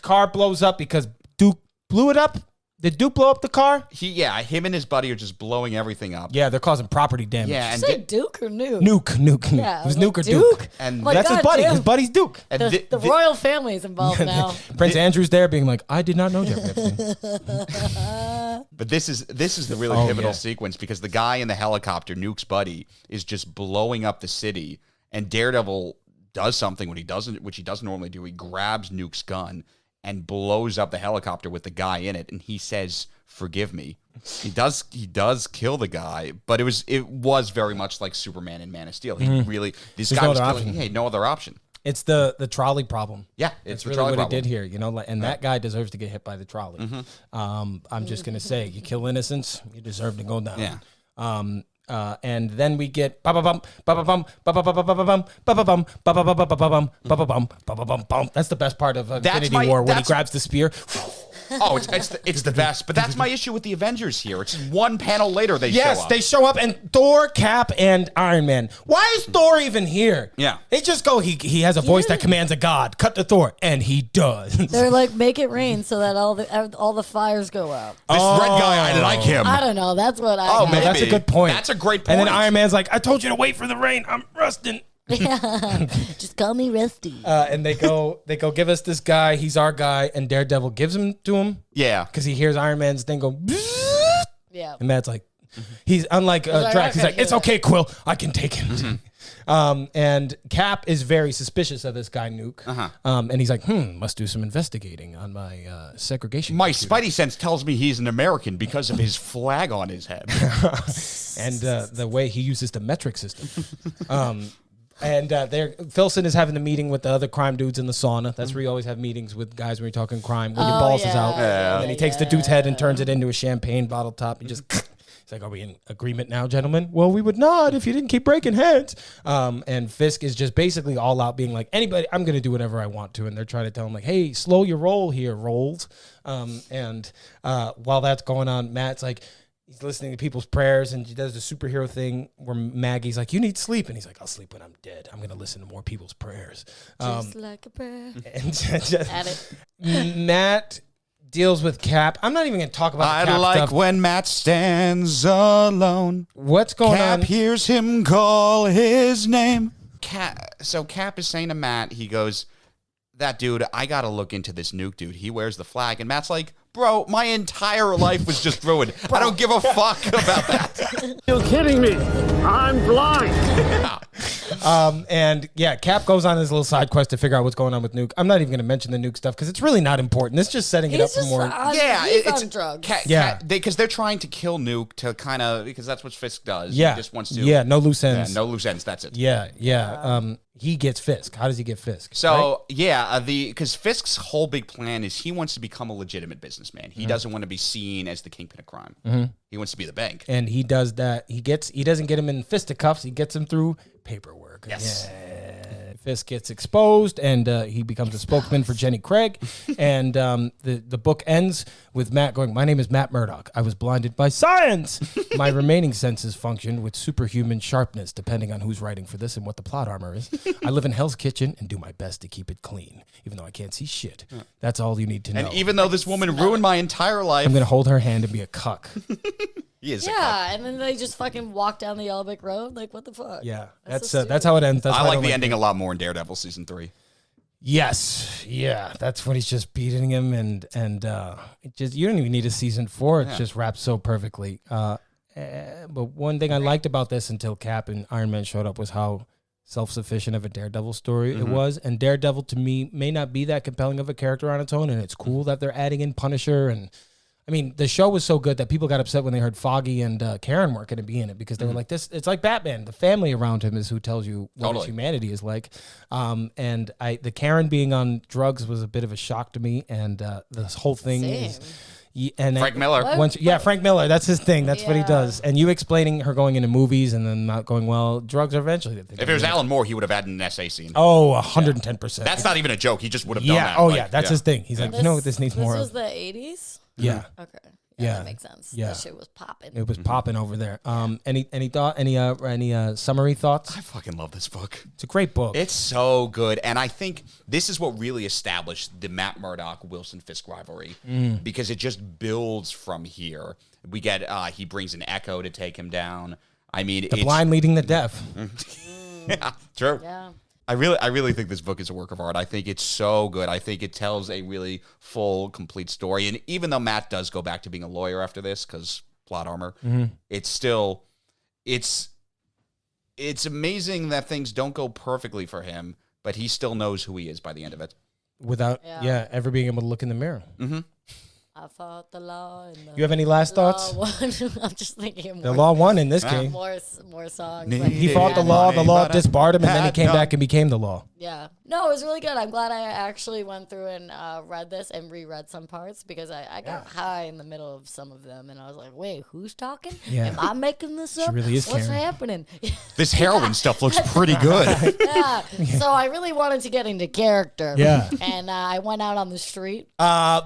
Car blows up because Duke blew it up. Did Duke blow up the car? Him and his buddy are just blowing everything up. Yeah, they're causing property damage. Yeah, and Say Duke or Nuke? Nuke. Yeah, It was like Nuke or Duke. And My that's his God, buddy. damn. His buddy's Duke. and The royal family's involved now. Prince Andrew's there being like, I did not know Jeffrey Epstein. But this is the really pivotal sequence because the guy in the helicopter, Nuke's buddy, is just blowing up the city, and Daredevil does something which he doesn't normally do. He grabs Nuke's gun and blows up the helicopter with the guy in it, and he says, "Forgive me." He does kill the guy, but it was very much like Superman and Man of Steel. He really this There's guy no was other killing. option. He had no other option. It's the trolley problem. Yeah, It's the really trolley what problem. he did here, you know, and that guy deserves to get hit by the trolley. I'm just gonna say, you kill innocents, you deserve to go down. Yeah. And then we get ba-ba-bum, ba-ba-bum, ba-ba-ba-ba-ba-bum, ba-ba-bum, ba-ba-ba-ba-ba-bum, ba-ba-bum, ba-ba-bum-bum. That's the best part of Infinity War when he grabs the spear. Oh, it's the best. But that's my issue with the Avengers here. It's one panel later they show Yes, up. they show up, and Thor, Cap, and Iron Man. Why is Thor even here? Yeah. They just go, he has a voice that commands a god. Cut to Thor, and he does. They're like, make it rain so that all the fires go out. This red guy, I like him. I don't know. That's what I. Oh, got. maybe. That's a good point. That's a great And point. then Iron Man's like, I told you to wait for the rain. I'm rusting. Just call me Rusty. And they go give us this guy. He's our guy. And Daredevil gives him to him Yeah. because he hears Iron Man's thing go. Yeah. And Matt's like, he's unlike Drax. He's like, it's okay, Quill. I can take him. And Cap is very suspicious of this guy, Nuke. And he's like, must do some investigating on my segregation. My spidey sense tells me he's an American because of his flag on his head. And the way he uses the metric system. And Filson is having a meeting with the other crime dudes in the sauna. That's where you always have meetings with guys when you're talking crime. When your balls is out. And then he takes the dude's head and turns it into a champagne bottle top. He just... He's like, are we in agreement now, gentlemen? Well, we would not if you didn't keep breaking heads. And Fisk is just basically all out being like, anybody, I'm going to do whatever I want to. And they're trying to tell him like, hey, slow your roll here, Rolls. And while that's going on, Matt's like, he's listening to people's prayers and he does the superhero thing where Maggie's like, you need sleep. And he's like, I'll sleep when I'm dead. I'm going to listen to more people's prayers. Just like a prayer. And just, At it. Matt deals with Cap. I'm not even going to talk about the Cap I like stuff. when Matt stands alone. What's going Cap on? hears him call his name. So Cap is saying to Matt, he goes, that dude, I got to look into this Nuke dude. He wears the flag. And Matt's like, Bro, my entire life was just ruined. I don't give a fuck about that. You're kidding me. I'm blind. And yeah, Cap goes on his little side quest to figure out what's going on with Nuke. I'm not even going to mention the Nuke stuff because it's really not important. It's just setting it up for more. He's on drugs. Because they're trying to kill Nuke to kind of, because that's what Fisk does. Yeah. He just wants to. Yeah, no loose ends. Yeah, no loose ends. That's it. Yeah. He gets Fisk. How does he get Fisk? So because Fisk's whole big plan is he wants to become a legitimate businessman. He doesn't want to be seen as the kingpin of crime. He wants to be the bank. And he does that. He doesn't get him in fisticuffs. He gets him through paperwork. Yes. Yeah. Fisk gets exposed, and he becomes a spokesman for Jenny Craig. And the book ends with Matt going, "My name is Matt Murdock. I was blinded by science. My remaining senses function with superhuman sharpness, depending on who's writing for this and what the plot armor is. I live in Hell's Kitchen and do my best to keep it clean, even though I can't see shit. That's all you need to know. And even though this woman ruined my entire life, I'm going to hold her hand and be a cuck." He is. Yeah, and then they just fucking walk down the Yellowbrick Road. Like, what the fuck? Yeah, That's that's how it ends. That's I why like don't the ending a lot more in Daredevil season 3. Yes, yeah, that's when he's just beating him, and it just you don't even need a season 4. It just wraps so perfectly. But one thing I liked about this until Cap and Iron Man showed up was how self-sufficient of a Daredevil story it was. And Daredevil to me may not be that compelling of a character on its own, and it's cool that they're adding in Punisher. And I mean, the show was so good that people got upset when they heard Foggy and Karen weren't going to be in it because they were like, "This, it's like Batman. The family around him is who tells you what his humanity is like." And the Karen being on drugs was a bit of a shock to me, and this whole thing is. And Frank Miller. Frank Miller. That's his thing. That's what he does. And you explaining her going into movies and then not going, well, drugs are eventually. If it was Alan Moore, he would have had an essay scene. Oh, 110%. That's not even a joke. He just would have done that. Oh, yeah. That's his thing. He's like, you know what this needs more This of? was the 80s? Yeah. Okay. Yeah. That makes sense. Yeah. That shit was popping. It was popping over there. Any thought? Any summary thoughts? I fucking love this book. It's a great book. It's so good. And I think this is what really established the Matt Murdock-Wilson Fisk rivalry because it just builds from here. We get, he brings an Echo to take him down. I mean, the blind leading the deaf. Yeah, true. Yeah. I really think this book is a work of art. I think it's so good. I think it tells a really full, complete story. And even though Matt does go back to being a lawyer after this, because plot armor, it's still, it's amazing that things don't go perfectly for him, but he still knows who he is by the end of it. Without, ever being able to look in the mirror. Mm-hmm. I fought the law. And You have any last thoughts? I'm just thinking. The law won in this game. More songs. He fought the law disbarred him, and then he came back and became the law. Yeah. No, it was really good. I'm glad I actually went through and read this and reread some parts because I got high in the middle of some of them, and I was like, wait, who's talking? Yeah. Am I making this up? really is What's Karen. happening? This heroin stuff looks pretty good. Yeah. So I really wanted to get into character. Yeah. And I went out on the street.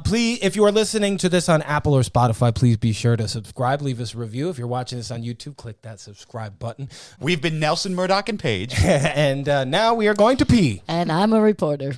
Please, if you are listening to this on Apple or Spotify, please be sure to subscribe. Leave us a review. If you're watching this on YouTube, click that subscribe button. We've been Nelson Murdock and Paige. And now we are going to pee. And I'm a reporter.